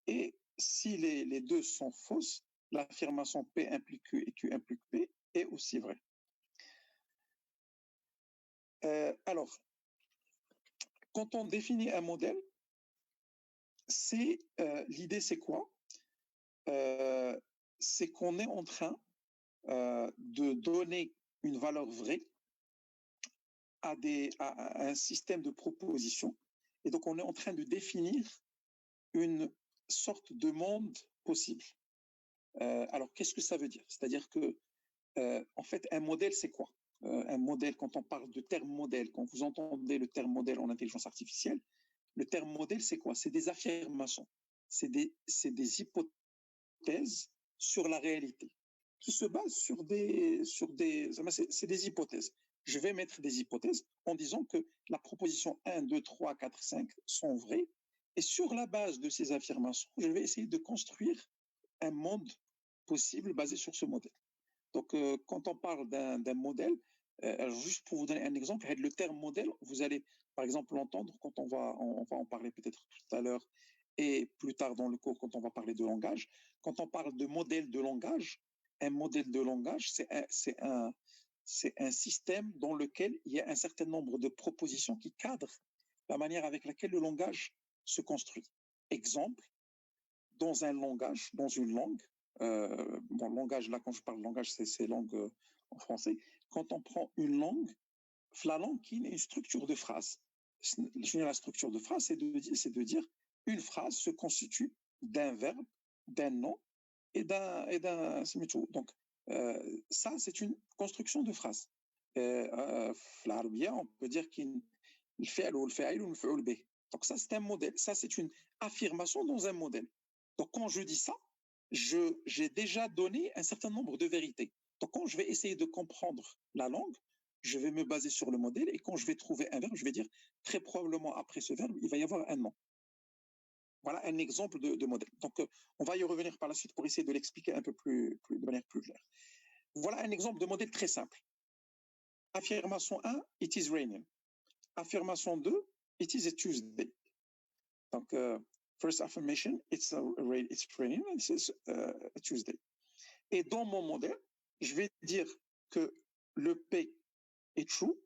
Speaker 1: Et si les deux sont fausses, l'affirmation P implique Q et Q implique P est aussi vraie. Alors, quand on définit un modèle, l'idée c'est quoi? C'est qu'on est en train de donner une valeur vraie à un système de propositions. Et donc, on est en train de définir une sorte de monde possible. Alors, qu'est-ce que ça veut dire? C'est-à-dire que, en fait, un modèle, c'est quoi? Un modèle, quand on parle de terme modèle, quand vous entendez le terme modèle en intelligence artificielle, le terme modèle, c'est quoi? C'est des affirmations, c'est des hypothèses sur la réalité, qui se basent c'est des hypothèses. Je vais mettre des hypothèses en disant que la proposition 1, 2, 3, 4, 5 sont vraies. Et sur la base de ces affirmations, je vais essayer de construire un monde possible basé sur ce modèle. Donc, quand on parle d'un modèle, alors juste pour vous donner un exemple, le terme modèle, vous allez par exemple l'entendre quand on va en parler peut-être tout à l'heure et plus tard dans le cours quand on va parler de langage. Quand on parle de modèle de langage, un modèle de langage, c'est un système dans lequel il y a un certain nombre de propositions qui cadrent la manière avec laquelle le langage se construit. Exemple, dans un langage, dans une langue, bon, langage, là, quand je parle de langage, c'est langue en français. Quand on prend une langue, la langue qui est une structure de phrase. La structure de phrase, c'est de dire une phrase se constitue d'un verbe, d'un nom et d'un donc ça, c'est une construction de phrase. On peut dire qu'il fait ou le fait ou le fait ou le donc ça, c'est un modèle. Ça, c'est une affirmation dans un modèle. Donc quand je dis ça, j'ai déjà donné un certain nombre de vérités. Donc quand je vais essayer de comprendre la langue, je vais me baser sur le modèle et quand je vais trouver un verbe, je vais dire très probablement après ce verbe, il va y avoir un nom. Voilà un exemple de modèle. Donc on va y revenir par la suite pour essayer de l'expliquer un peu de manière plus claire. Voilà un exemple de modèle très simple. Affirmation 1, it is raining. Affirmation 2, it is a Tuesday. Donc, first affirmation, it's raining, and it's a Tuesday. Et dans mon modèle, je vais dire que le P est true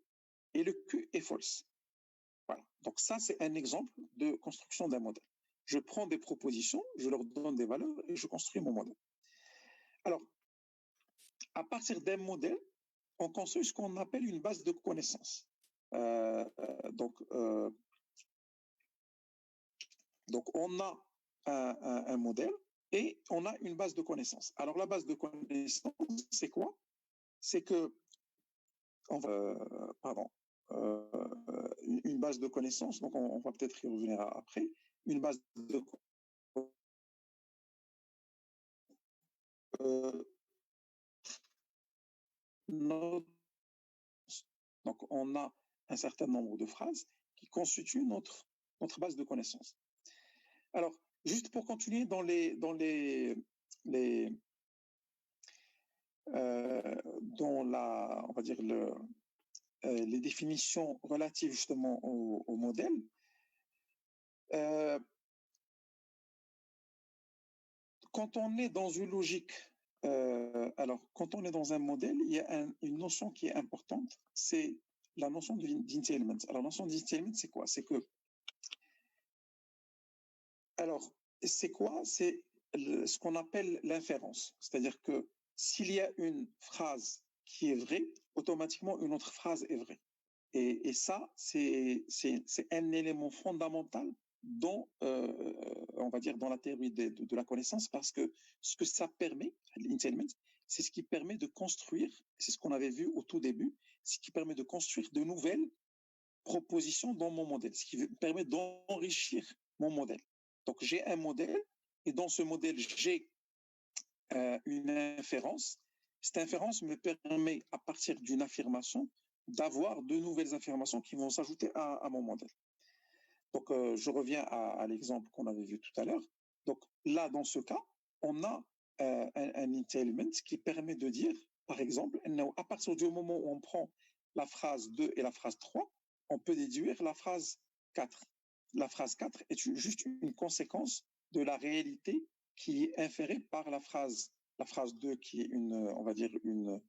Speaker 1: et le Q est false. Voilà. Donc ça, c'est un exemple de construction d'un modèle. Je prends des propositions, je leur donne des valeurs et je construis mon modèle. Alors, à partir d'un modèle, on construit ce qu'on appelle une base de connaissances. Donc, on a un modèle et on a une base de connaissances. Alors, la base de connaissances, c'est quoi? C'est que, une base de connaissances, donc on va peut-être y revenir après, une base de donc on a un certain nombre de phrases qui constituent notre base de connaissances. Alors, juste pour continuer dans on va dire les définitions relatives justement au modèle. Quand on est dans une logique, quand on est dans un modèle, il y a une notion qui est importante, c'est la notion d'entailment. Alors, la notion d'entailment, c'est quoi? C'est quoi? C'est ce qu'on appelle l'inférence. C'est-à-dire que s'il y a une phrase qui est vraie, automatiquement une autre phrase est vraie. Et ça, c'est un élément fondamental dans, on va dire, dans la théorie de la connaissance, parce que ce que ça permet, l'entailment, c'est ce qui permet de construire, c'est ce qu'on avait vu au tout début, ce qui permet de construire de nouvelles propositions dans mon modèle, ce qui permet d'enrichir mon modèle. Donc, j'ai un modèle, et dans ce modèle, j'ai une inférence. Cette inférence me permet, à partir d'une affirmation, d'avoir de nouvelles affirmations qui vont s'ajouter à mon modèle. Donc, je reviens à l'exemple qu'on avait vu tout à l'heure. Donc, là, dans ce cas, on a un entailment qui permet de dire, par exemple, à partir du moment où on prend la phrase 2 et la phrase 3, on peut déduire la phrase 4. La phrase 4 est juste une conséquence de la réalité qui est inférée par la phrase 2 qui est on va dire une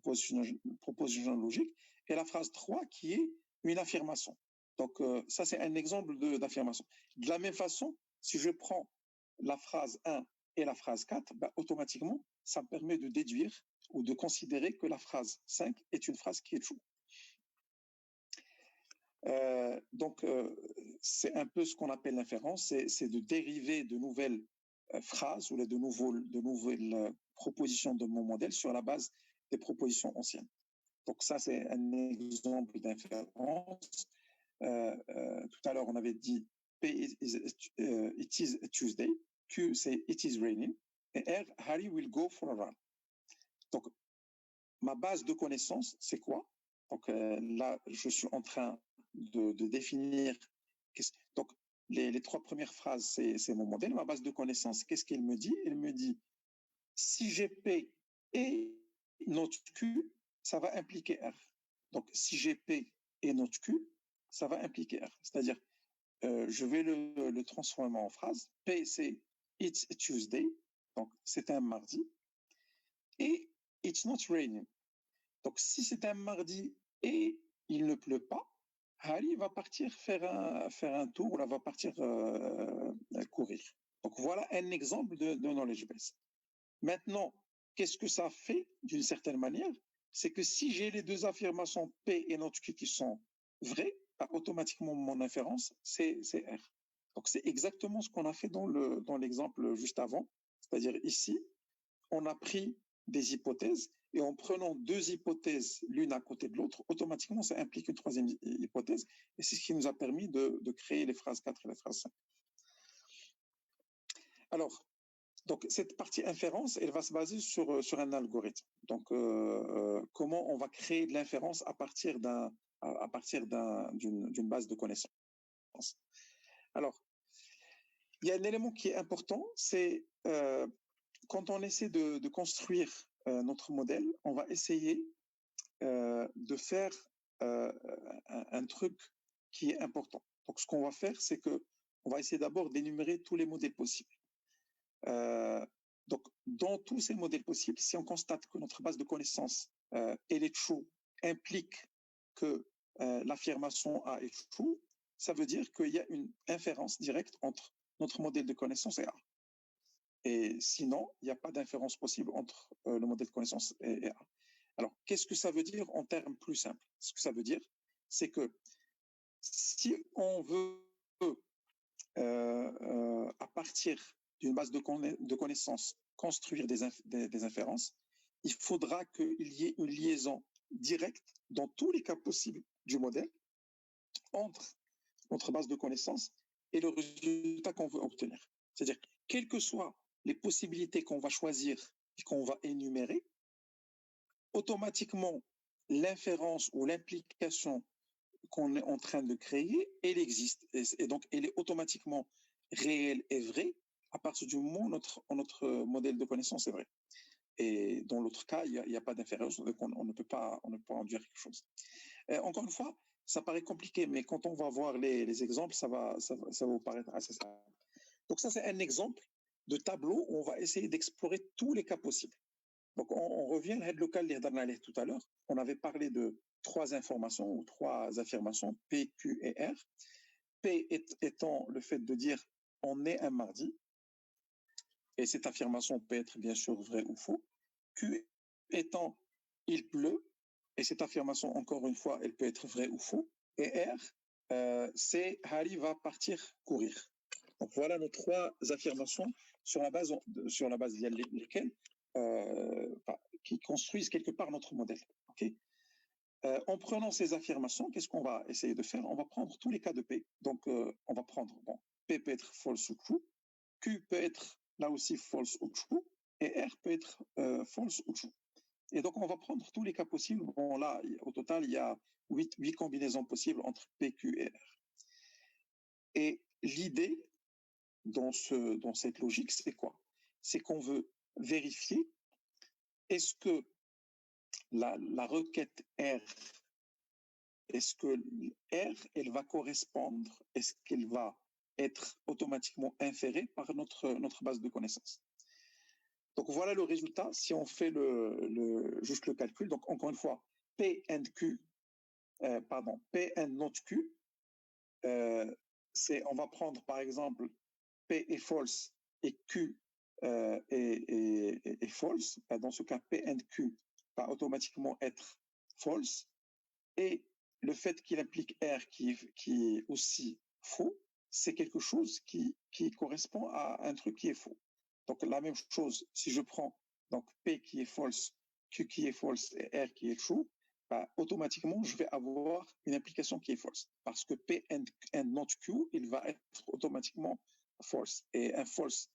Speaker 1: proposition logique, et la phrase 3 qui est une affirmation. Donc, ça, c'est un exemple d'affirmation. De la même façon, si je prends la phrase 1 et la phrase 4, automatiquement, ça me permet de déduire ou de considérer que la phrase 5 est une phrase qui est true. Donc, c'est un peu ce qu'on appelle l'inférence, c'est de dériver de nouvelles phrases ou de nouvelles propositions de mon modèle sur la base des propositions anciennes. Donc, ça, c'est un exemple d'inférence. Tout à l'heure, on avait dit P it is a Tuesday, Q c'est it is raining, et R, Harry will go for a run. Donc, ma base de connaissances, c'est quoi? Donc là, je suis en train de définir. Donc, les 3 premières phrases, c'est mon modèle. Ma base de connaissances, qu'est-ce qu'elle me dit? Elle me dit, si j'ai P et note Q, ça va impliquer R. Donc, si j'ai P et note Q, ça va impliquer R. C'est-à-dire, je vais le transformer en phrase. P, c'est it's a Tuesday, donc c'est un mardi. Et it's not raining. Donc, si c'est un mardi et il ne pleut pas, Harry va partir faire un tour, ou là, va partir courir. Donc, voilà un exemple de knowledge base. Maintenant, qu'est-ce que ça fait d'une certaine manière? C'est que si j'ai les deux affirmations P et note Q qui sont vraies, automatiquement mon inférence, c'est R. Donc, c'est exactement ce qu'on a fait dans l'exemple juste avant. C'est-à-dire ici, on a pris des hypothèses, et en prenant 2 hypothèses l'une à côté de l'autre, automatiquement, ça implique une 3e hypothèse, et c'est ce qui nous a permis de créer les phrases 4 et la phrase 5. Alors, donc, cette partie inférence, elle va se baser sur un algorithme. Donc, comment on va créer de l'inférence à partir d'une base de connaissances. Alors, il y a un élément qui est important, c'est quand on essaie de construire notre modèle, on va essayer de faire un truc qui est important. Donc, ce qu'on va faire, c'est que on va essayer d'abord d'énumérer tous les modèles possibles. Donc, dans tous ces modèles possibles, si on constate que notre base de connaissances elle est true implique que l'affirmation A échoue, ça veut dire qu'il y a une inférence directe entre notre modèle de connaissance et A. Et sinon, il n'y a pas d'inférence possible entre le modèle de connaissance et A. Alors, qu'est-ce que ça veut dire en termes plus simples? Ce que ça veut dire, c'est que si on veut, à partir d'une base de connaissances, construire des inférences, il faudra qu'il y ait une liaison directe dans tous les cas possibles du modèle entre notre base de connaissances et le résultat qu'on veut obtenir. C'est-à-dire, quelles que soient les possibilités qu'on va choisir et qu'on va énumérer, automatiquement, l'inférence ou l'implication qu'on est en train de créer, elle existe. Et donc, elle est automatiquement réelle et vraie à partir du moment où notre modèle de connaissance est vrai. Et dans l'autre cas, il n'y a pas d'inférence, donc on ne peut pas induire quelque chose. Encore une fois, ça paraît compliqué, mais quand on va voir les exemples, ça va vous paraître assez simple. Donc ça, c'est un exemple de tableau où on va essayer d'explorer tous les cas possibles. Donc on revient à local tout à l'heure. On avait parlé de trois informations ou trois affirmations, P, Q et R. P étant le fait de dire on est un mardi, et cette affirmation peut être bien sûr vraie ou faux. Q étant il pleut, et cette affirmation, encore une fois, elle peut être vraie ou faux. Et R, c'est Harry va partir courir. Donc voilà nos trois affirmations sur la base desquelles qui construisent quelque part notre modèle. Okay, en prenant ces affirmations, qu'est-ce qu'on va essayer de faire? On va prendre tous les cas de P. Donc on va prendre, P peut être false ou true, Q peut être là aussi false ou true, et R peut être false ou true. Et donc, on va prendre tous les cas possibles. Bon, là, au total, il y a 8 combinaisons possibles entre P, Q et R. Et l'idée dans cette logique, c'est quoi? C'est qu'on veut vérifier est-ce que la requête R, est-ce que R, elle va correspondre, est-ce qu'elle va être automatiquement inférée par notre base de connaissances? Donc voilà le résultat si on fait juste le calcul. Donc encore une fois, P and Q, P and not Q, on va prendre par exemple P est false et Q est false. Dans ce cas, P and Q va automatiquement être false. Et le fait qu'il implique R qui est aussi faux, c'est quelque chose qui correspond à un truc qui est faux. Donc la même chose, si je prends donc P qui est false, Q qui est false et R qui est true, automatiquement je vais avoir une implication qui est false. Parce que P and not Q, il va être automatiquement false. Et un false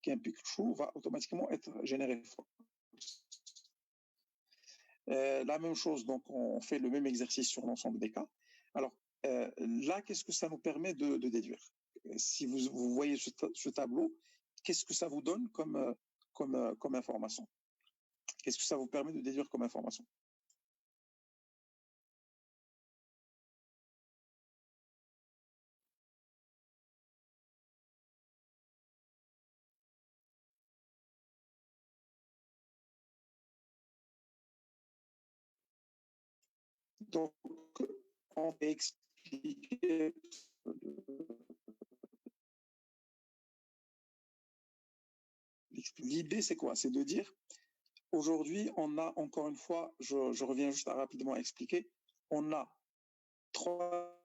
Speaker 1: qui implique true va automatiquement être généré false. La même chose, donc on fait le même exercice sur l'ensemble des cas. Alors là, qu'est-ce que ça nous permet de déduire? Si vous voyez ce tableau, qu'est-ce que ça vous donne comme information? Qu'est-ce que ça vous permet de déduire comme information? Donc, on va expliquer. L'idée, c'est quoi? C'est de dire, aujourd'hui, on a encore une fois, je reviens juste rapidement à expliquer, on a trois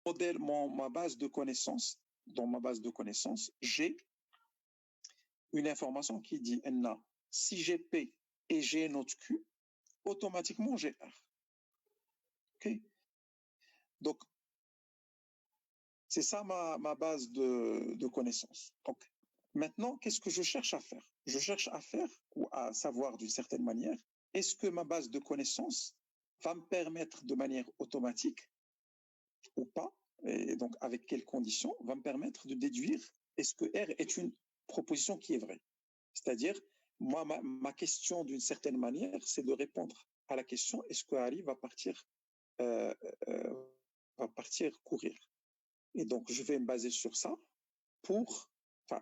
Speaker 1: modèles, ma base de connaissances. Dans ma base de connaissances, j'ai une information qui dit, si j'ai P et j'ai un autre Q, automatiquement j'ai R. Okay? Donc, c'est ça ma base de connaissances. Donc, maintenant, qu'est-ce que je cherche à faire? Je cherche à faire ou à savoir d'une certaine manière, est-ce que ma base de connaissances va me permettre de manière automatique ou pas, et donc avec quelles conditions, va me permettre de déduire est-ce que R est une proposition qui est vraie? C'est-à-dire, moi, ma question d'une certaine manière, c'est de répondre à la question est-ce que Harry va partir courir? Et donc, je vais me baser sur ça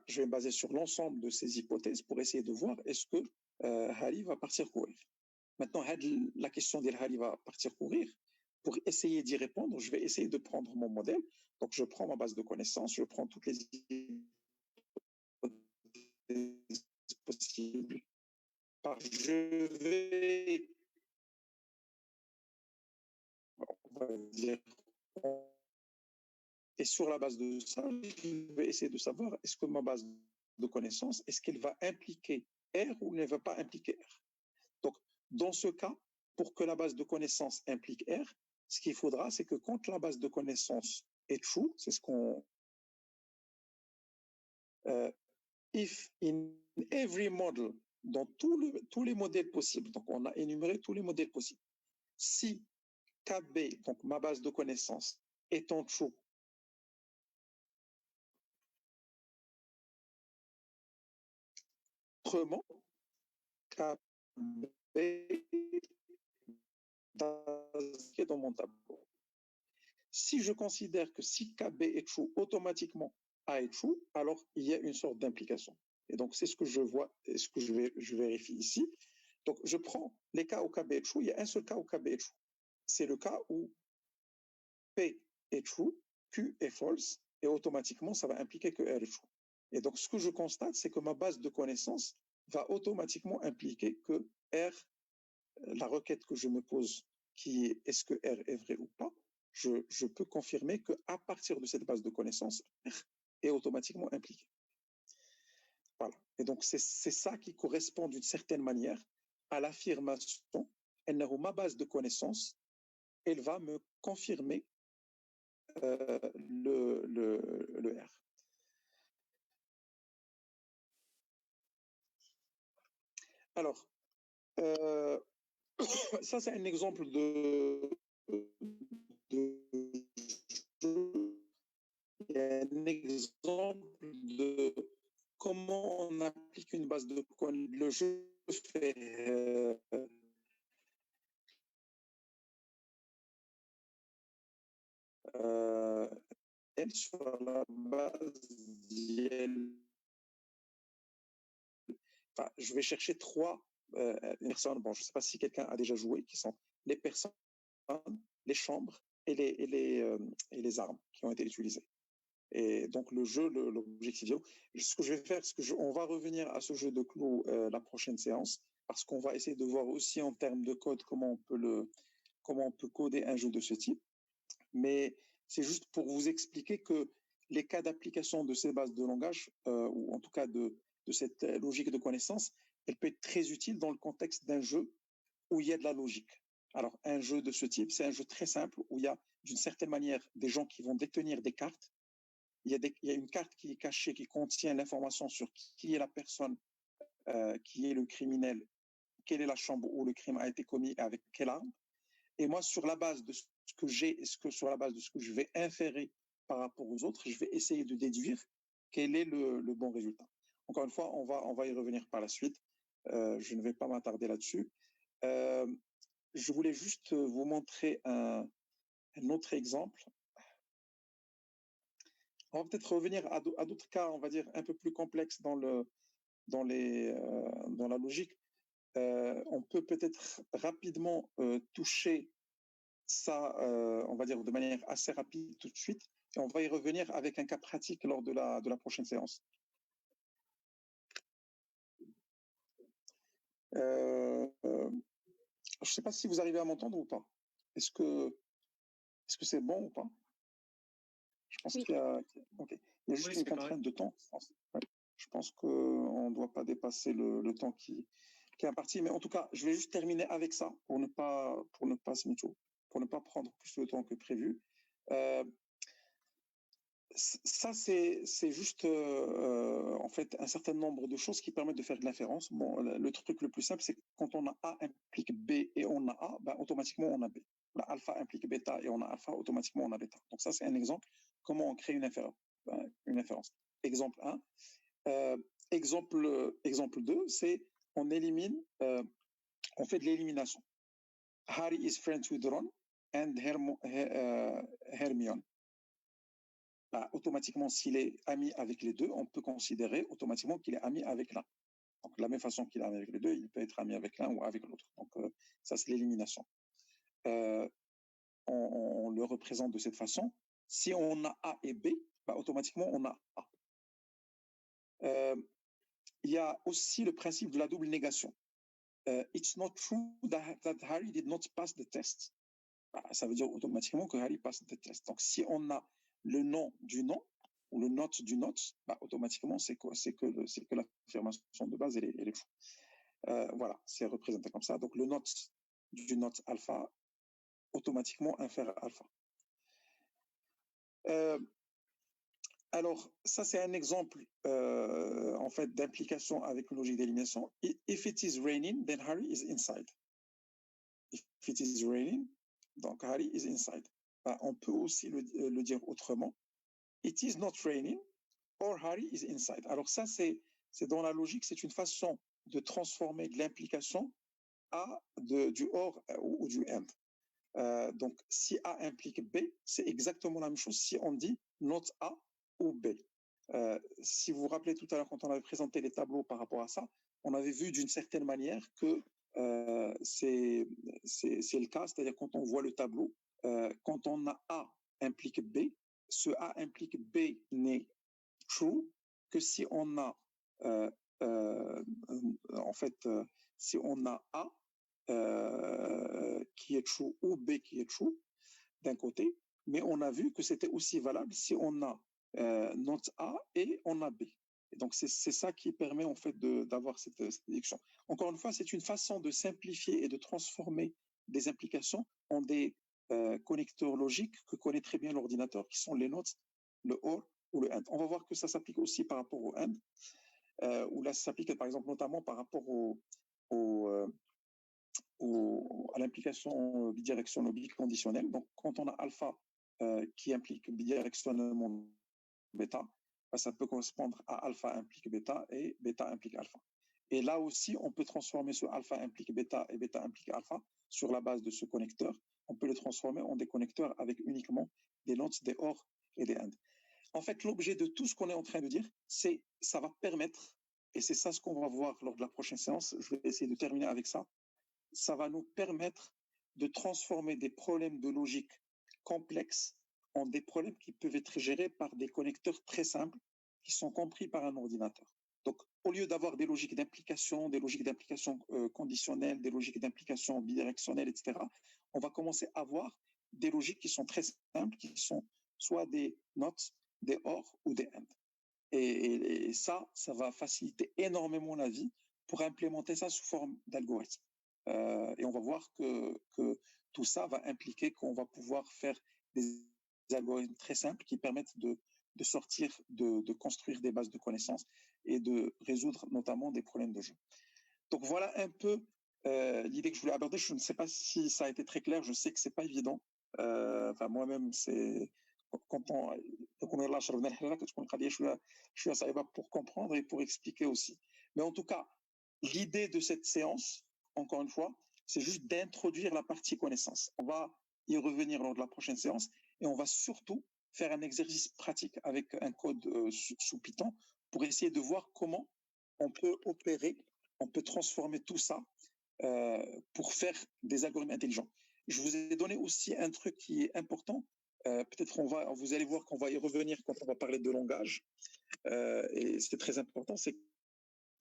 Speaker 1: je vais me baser sur l'ensemble de ces hypothèses pour essayer de voir est-ce que Harry va partir courir. Maintenant, la question de Harry va partir courir. Pour essayer d'y répondre, je vais essayer de prendre mon modèle. Donc, je prends ma base de connaissances, je prends toutes les hypothèses possibles. Je vais, on va dire, et sur la base de ça, je vais essayer de savoir est-ce que ma base de connaissances, est-ce qu'elle va impliquer R ou ne va pas impliquer R. Donc, dans ce cas, pour que la base de connaissances implique R, ce qu'il faudra, c'est que quand la base de connaissances est true, c'est ce qu'on... if in every model, dans tous les modèles possibles, donc on a énuméré tous les modèles possibles, si KB, donc ma base de connaissances, étant true, autrement, KB dans mon tableau. Si je considère que si KB est true, automatiquement A est true, alors il y a une sorte d'implication. Et donc, c'est ce que je vois, et ce que je vérifie ici. Donc, je prends les cas où KB est true, il y a un seul cas où KB est true. C'est le cas où P est true, Q est false, et automatiquement, ça va impliquer que R est true. Et donc, ce que je constate, c'est que ma base de connaissances va automatiquement impliquer que R, la requête que je me pose, qui est est-ce que R est vrai ou pas, je peux confirmer qu'à partir de cette base de connaissances, R est automatiquement impliqué. Voilà. Et donc, c'est ça qui correspond d'une certaine manière à l'affirmation, ma base de connaissances, elle va me confirmer le R. Alors, ça, c'est un exemple de un exemple de comment on applique une base de connaissances. Le jeu fait elle sur la base enfin, je vais chercher trois personnes. Bon, je ne sais pas si quelqu'un a déjà joué, qui sont les personnes, les chambres et les armes qui ont été utilisées. Et donc le jeu, l'objectif vidéo, ce que je vais faire, c'est que on va revenir à ce jeu de clous la prochaine séance, parce qu'on va essayer de voir aussi en termes de code comment on peut coder un jeu de ce type. Mais c'est juste pour vous expliquer que les cas d'application de ces bases de langage, ou en tout cas de cette logique de connaissance, elle peut être très utile dans le contexte d'un jeu où il y a de la logique. Alors, un jeu de ce type, c'est un jeu très simple où il y a d'une certaine manière des gens qui vont détenir des cartes. Il y a une carte qui est cachée, qui contient l'information sur qui est la personne, qui est le criminel, quelle est la chambre où le crime a été commis et avec quelle arme. Et moi, sur la base de ce que j'ai et sur la base de ce que je vais inférer par rapport aux autres, je vais essayer de déduire quel est le bon résultat. Encore une fois, on va y revenir par la suite. Je ne vais pas m'attarder là-dessus. Je voulais juste vous montrer un autre exemple. On va peut-être revenir à d'autres cas, on va dire, un peu plus complexes dans la logique. On peut peut-être rapidement toucher ça, on va dire, de manière assez rapide tout de suite. Et on va y revenir avec un cas pratique lors de la prochaine séance. Je ne sais pas si vous arrivez à m'entendre ou pas. Est-ce que c'est bon ou pas? Je pense
Speaker 2: Oui.
Speaker 1: qu'il y a, okay. Il y a juste une contrainte de temps. Je pense qu'on ne doit pas dépasser le temps qui est imparti. Mais en tout cas, je vais juste terminer avec ça pour ne pas prendre plus de temps que prévu. Ça, c'est juste en fait un certain nombre de choses qui permettent de faire de l'inférence. Bon, le truc le plus simple, c'est que quand on a A implique B et on a A, ben, automatiquement on a B. La alpha implique bêta et on a alpha, automatiquement on a bêta. Donc ça, c'est un exemple. Comment on crée une inférence. Exemple 1. Exemple 2, c'est on élimine, on fait de l'élimination. Harry is friends with Ron and Hermione. Bah, automatiquement, s'il est ami avec les deux, on peut considérer automatiquement qu'il est ami avec l'un. Donc, de la même façon qu'il est ami avec les deux, il peut être ami avec l'un ou avec l'autre. Donc, ça, c'est l'élimination. On le représente de cette façon. Si on a A et B, bah, automatiquement, on a A. Il y a aussi le principe de la double négation. It's not true that Harry did not pass the test. Bah, ça veut dire automatiquement que Harry passe the test. Donc, si on a le nom du nom ou le not du not, bah, automatiquement, c'est que l'affirmation de base, elle est fausse. Voilà, c'est représenté comme ça. Donc, le not du not alpha, automatiquement inférieur à alpha. Alors, ça, c'est un exemple en fait d'implication avec une logique d'élimination. If it is raining, then Harry is inside. If it is raining, donc Harry is inside. Ben, on peut aussi le dire autrement. It is not raining, or Harry is inside. Alors ça, c'est dans la logique, c'est une façon de transformer de l'implication à du or ou du and. Donc, si A implique B, c'est exactement la même chose si on dit not A ou B. Si vous vous rappelez tout à l'heure, quand on avait présenté les tableaux par rapport à ça, on avait vu d'une certaine manière que c'est le cas, c'est-à-dire quand on voit le tableau, quand on a A implique B, ce A implique B n'est true que si on a en fait si on a A qui est true ou B qui est true d'un côté, mais on a vu que c'était aussi valable si on a not A et on a B. Et donc c'est ça qui permet en fait d'avoir cette déduction. Encore une fois, c'est une façon de simplifier et de transformer des implications en des connecteurs logiques que connaît très bien l'ordinateur, qui sont les notes, le or ou le and. On va voir que ça s'applique aussi par rapport au and, où là ça s'applique par exemple notamment par rapport à l'implication bidirectionnelle biconditionnelle. Donc, quand on a alpha qui implique bidirectionnellement bêta, ben, ça peut correspondre à alpha implique bêta et bêta implique alpha. Et là aussi, on peut transformer ce alpha implique bêta et bêta implique alpha sur la base de ce connecteur. On peut le transformer en des connecteurs avec uniquement des notes, des or et des and. En fait, l'objet de tout ce qu'on est en train de dire, c'est ça va permettre, et c'est ça ce qu'on va voir lors de la prochaine séance, je vais essayer de terminer avec ça, ça va nous permettre de transformer des problèmes de logique complexes en des problèmes qui peuvent être gérés par des connecteurs très simples qui sont compris par un ordinateur. Donc, au lieu d'avoir des logiques d'implication conditionnelles, des logiques d'implication bidirectionnelles, etc., on va commencer à avoir des logiques qui sont très simples, qui sont soit des not, des or ou des and. Et ça va faciliter énormément la vie pour implémenter ça sous forme d'algorithme. Et on va voir que tout ça va impliquer qu'on va pouvoir faire des algorithmes très simples qui permettent de sortir, de construire des bases de connaissances et de résoudre notamment des problèmes de jeu. Donc voilà un peu l'idée que je voulais aborder. Je ne sais pas si ça a été très clair. Je sais que c'est pas évident. Enfin moi-même, c'est quand on pour comprendre et pour expliquer aussi. Mais en tout cas, l'idée de cette séance, encore une fois, c'est juste d'introduire la partie connaissance. On va y revenir lors de la prochaine séance et on va surtout faire un exercice pratique avec un code sous Python pour essayer de voir comment on peut opérer, on peut transformer tout ça pour faire des algorithmes intelligents. Je vous ai donné aussi un truc qui est important. Peut-être vous allez voir qu'on va y revenir quand on va parler de langage. Et c'est très important, c'est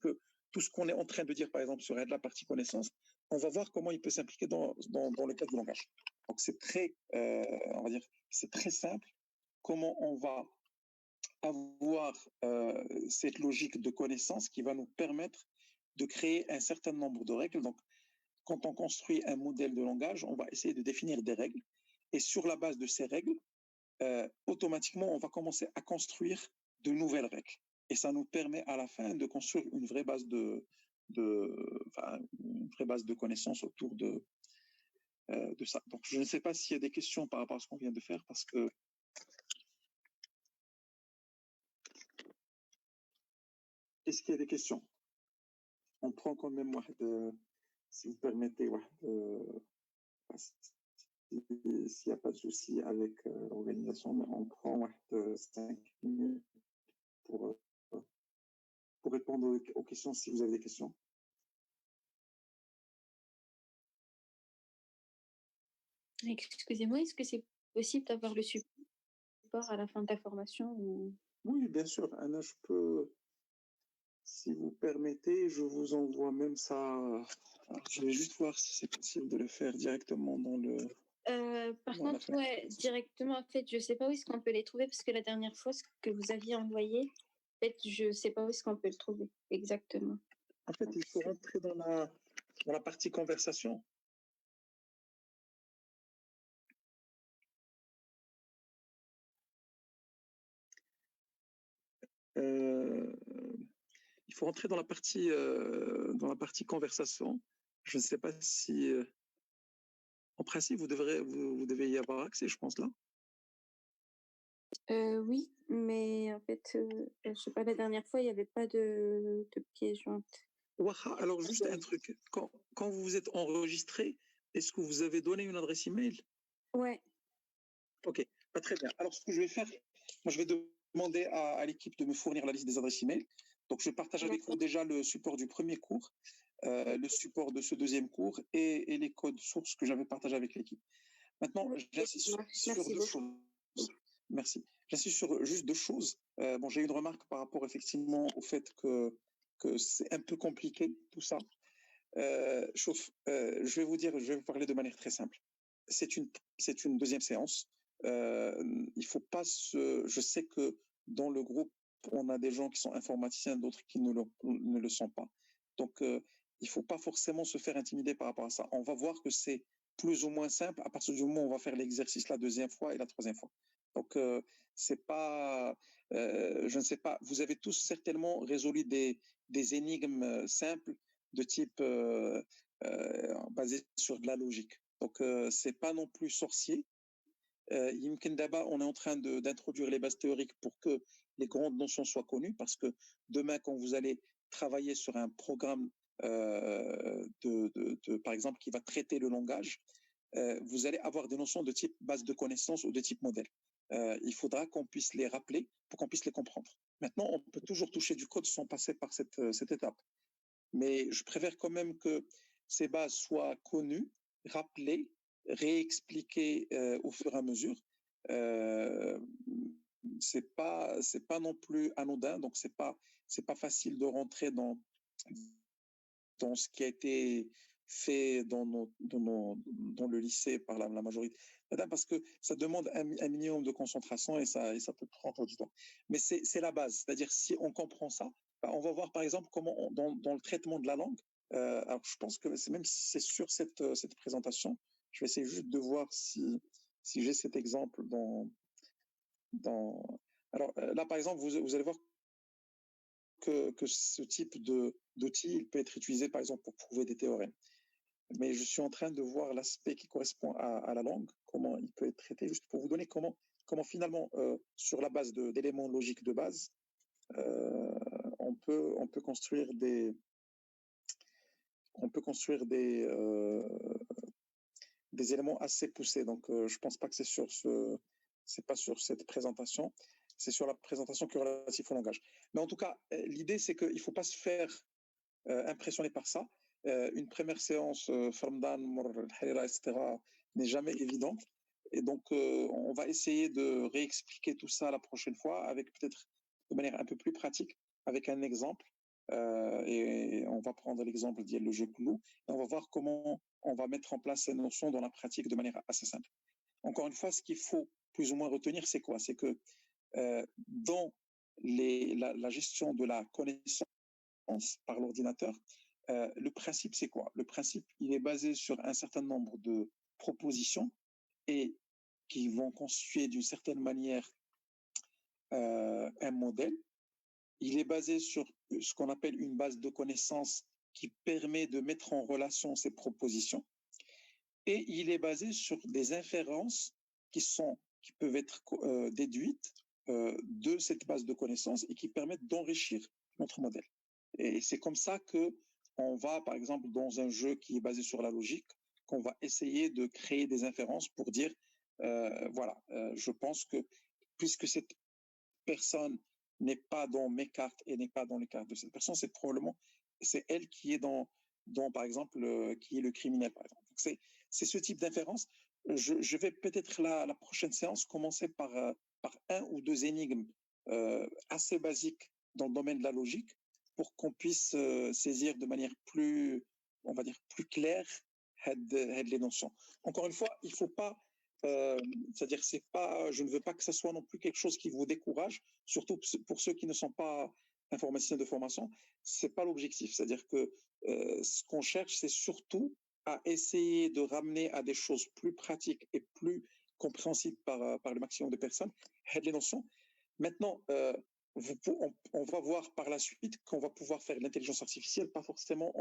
Speaker 1: que tout ce qu'on est en train de dire, par exemple, sur la partie connaissance, on va voir comment il peut s'impliquer dans le cas du langage. Donc c'est très, on va dire, c'est très simple. Comment on va avoir cette logique de connaissance qui va nous permettre de créer un certain nombre de règles. Donc, quand on construit un modèle de langage, on va essayer de définir des règles. Et sur la base de ces règles, automatiquement, on va commencer à construire de nouvelles règles. Et ça nous permet à la fin de construire une vraie base une vraie base de connaissances autour de ça. Donc, je ne sais pas s'il y a des questions par rapport à ce qu'on vient de faire, parce que est-ce qu'il y a des questions? On prend quand même, si vous permettez, s'il n'y a pas de souci avec l'organisation, mais on prend 5 minutes pour pour répondre aux questions si vous avez des questions.
Speaker 2: Excusez-moi, est-ce que c'est possible d'avoir le support à la fin de la formation ou...
Speaker 1: Oui, bien sûr. Anna, je peux, si vous permettez, je vous envoie même ça. Alors, je vais juste voir si c'est possible de le faire directement
Speaker 2: Par
Speaker 1: dans la
Speaker 2: contre,
Speaker 1: fenêtre.
Speaker 2: ouais, directement, en fait, je sais pas où est-ce qu'on peut les trouver parce que la dernière fois, ce que vous aviez envoyé, en fait, je sais pas où est-ce qu'on peut le trouver exactement.
Speaker 1: En fait, il faut rentrer dans la partie conversation. Euh, il faut rentrer dans la partie conversation. Je ne sais pas si, en principe, vous devez y avoir accès, je pense, là.
Speaker 2: Oui, mais en fait, je sais pas, la dernière fois, il y avait pas de pièce jointe.
Speaker 1: Waha, alors juste un truc. Quand vous vous êtes enregistré, est-ce que vous avez donné une adresse email?
Speaker 2: Ouais.
Speaker 1: Ok, pas très bien. Alors, ce que je vais faire, moi, je vais demander à l'équipe de me fournir la liste des adresses email. Donc, je partage avec vous déjà le support du premier cours, le support de ce deuxième cours et les codes sources que j'avais partagés avec l'équipe. Maintenant, j'insiste sur deux choses. Merci. J'insiste sur juste deux choses. Bon, j'ai une remarque par rapport effectivement au fait que c'est un peu compliqué tout ça. Je vais je vais vous parler de manière très simple. C'est une deuxième séance. Il faut pas je sais que dans le groupe, on a des gens qui sont informaticiens, d'autres qui ne le sont pas. Donc, il faut pas forcément se faire intimider par rapport à ça. On va voir que c'est plus ou moins simple à partir du moment où on va faire l'exercice la deuxième fois et la troisième fois. Donc, c'est pas, je ne sais pas, vous avez tous certainement résolu des énigmes simples de type basé sur de la logique. Donc, c'est pas non plus sorcier. Yimken Daba, on est en train d'introduire les bases théoriques pour que les grandes notions soient connues, parce que demain, quand vous allez travailler sur un programme, par exemple, qui va traiter le langage, vous allez avoir des notions de type base de connaissances ou de type modèle. Il faudra qu'on puisse les rappeler pour qu'on puisse les comprendre. Maintenant, on peut toujours toucher du code sans passer par cette étape. Mais je préfère quand même que ces bases soient connues, rappelées, réexpliquées au fur et à mesure. Euh, c'est pas non plus anodin, donc c'est pas facile de rentrer dans ce qui a été fait dans le lycée par la majorité, parce que ça demande un minimum de concentration et ça peut prendre du temps. Mais c'est la base, c'est-à-dire si on comprend ça, on va voir par exemple comment dans le traitement de la langue, alors je pense que même si c'est sur cette présentation, je vais essayer juste de voir si j'ai cet exemple dans... Alors là par exemple, vous allez voir que ce type d'outil, il peut être utilisé par exemple pour prouver des théorèmes. Mais je suis en train de voir l'aspect qui correspond à la langue, comment il peut être traité, juste pour vous donner comment finalement, sur la base d'éléments logiques de base, euh, on peut construire des éléments assez poussés. Donc, je pense pas que c'est pas sur cette présentation, c'est sur la présentation qui est relative au langage. Mais en tout cas, l'idée, c'est qu'il faut pas se faire impressionné par ça. Une première séance, Farmdan, etc., n'est jamais évidente. Et donc, on va essayer de réexpliquer tout ça la prochaine fois avec peut-être de manière un peu plus pratique, avec un exemple. Et on va prendre l'exemple d'il y a le jeu Clou. Et on va voir comment on va mettre en place ces notions dans la pratique de manière assez simple. Encore une fois, ce qu'il faut plus ou moins retenir, c'est quoi? C'est que dans la gestion de la connaissance par l'ordinateur, le principe, c'est quoi? Le principe, il est basé sur un certain nombre de propositions et qui vont constituer d'une certaine manière un modèle. Il est basé sur ce qu'on appelle une base de connaissances qui permet de mettre en relation ces propositions. Et il est basé sur des inférences qui peuvent être déduites de cette base de connaissances et qui permettent d'enrichir notre modèle. Et c'est comme ça que on va, par exemple, dans un jeu qui est basé sur la logique, qu'on va essayer de créer des inférences pour dire, voilà, je pense que puisque cette personne n'est pas dans mes cartes et n'est pas dans les cartes de cette personne, c'est elle qui est par exemple, qui est le criminel, par exemple. Donc, c'est ce type d'inférence. Je vais peut-être la prochaine séance commencer par un ou deux énigmes assez basiques dans le domaine de la logique pour qu'on puisse saisir de manière plus, on va dire, plus claire les notions. Encore une fois, il faut pas, c'est-à-dire je ne veux pas que ce soit non plus quelque chose qui vous décourage, surtout pour ceux qui ne sont pas informaticiens de formation. C'est pas l'objectif. C'est-à-dire que ce qu'on cherche, c'est surtout à essayer de ramener à des choses plus pratiques et plus compréhensibles par le maximum de personnes les notions. Maintenant, on va voir par la suite qu'on va pouvoir faire l'intelligence artificielle, pas forcément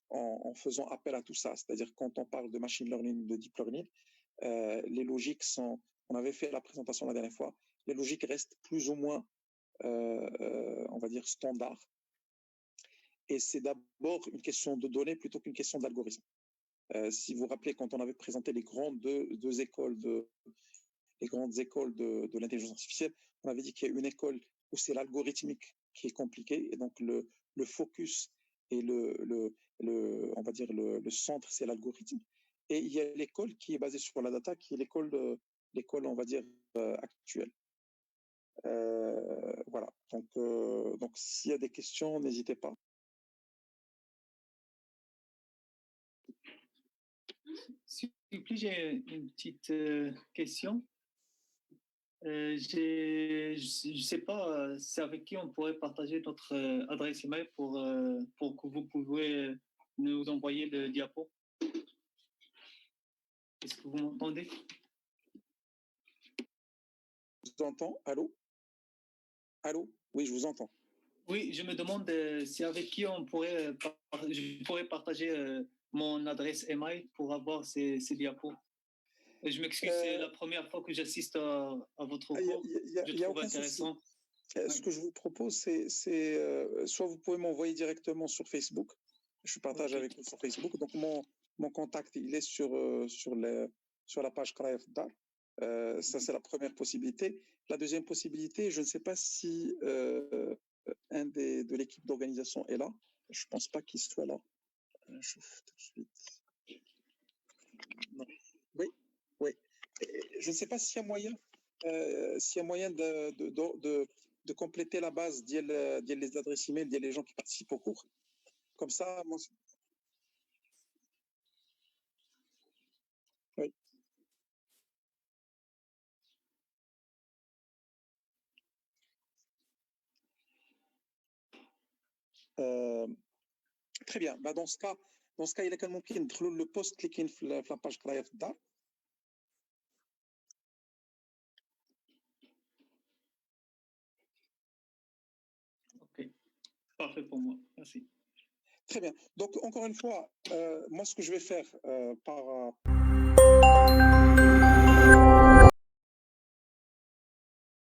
Speaker 1: en faisant appel à tout ça. C'est-à-dire quand on parle de machine learning, de deep learning, les logiques on avait fait la présentation la dernière fois, les logiques restent plus ou moins, on va dire, standards. Et c'est d'abord une question de données plutôt qu'une question d'algorithme. Si vous vous rappelez, quand on avait présenté les grandes écoles de l'intelligence artificielle, on avait dit qu'il y a une école où c'est l'algorithmique qui est compliqué, et donc le focus et on va dire le centre, c'est l'algorithme. Et il y a l'école qui est basée sur la data, qui est l'école, on va dire, actuelle. Voilà. Donc s'il y a des questions, n'hésitez pas.
Speaker 3: S'il vous plaît, j'ai une petite question. Je ne sais pas, c'est avec qui on pourrait partager notre adresse email pour que vous pouvez nous envoyer le diapo. Est-ce que vous m'entendez?
Speaker 1: Je vous entends. Allô? Allô? Oui, je vous entends.
Speaker 3: Oui, je me demande c'est avec qui je pourrais partager mon adresse email pour avoir ces diapos. Et je m'excuse, c'est la première fois que j'assiste à votre cours.
Speaker 1: Je trouve intéressant. Ce que je vous propose, c'est soit vous pouvez m'envoyer directement sur Facebook. Je partage avec vous sur Facebook. Donc mon contact, il est sur la page Krayef Dar. Ça, c'est la première possibilité. La deuxième possibilité, je ne sais pas si un de l'équipe d'organisation est là. Je ne pense pas qu'il soit là. Je tout de suite. Non. Oui. Je ne sais pas s'il y a moyen de compléter la base les adresses email les gens qui participent au cours. Comme ça, moi. Oui. Très bien. Dans ce cas, il est ممكن ندخلوا le post cliquer في la page قرايه في الدار.
Speaker 3: Ok. Parfait pour moi. Merci.
Speaker 1: Très bien. Donc, encore une fois, moi, ce que je vais faire par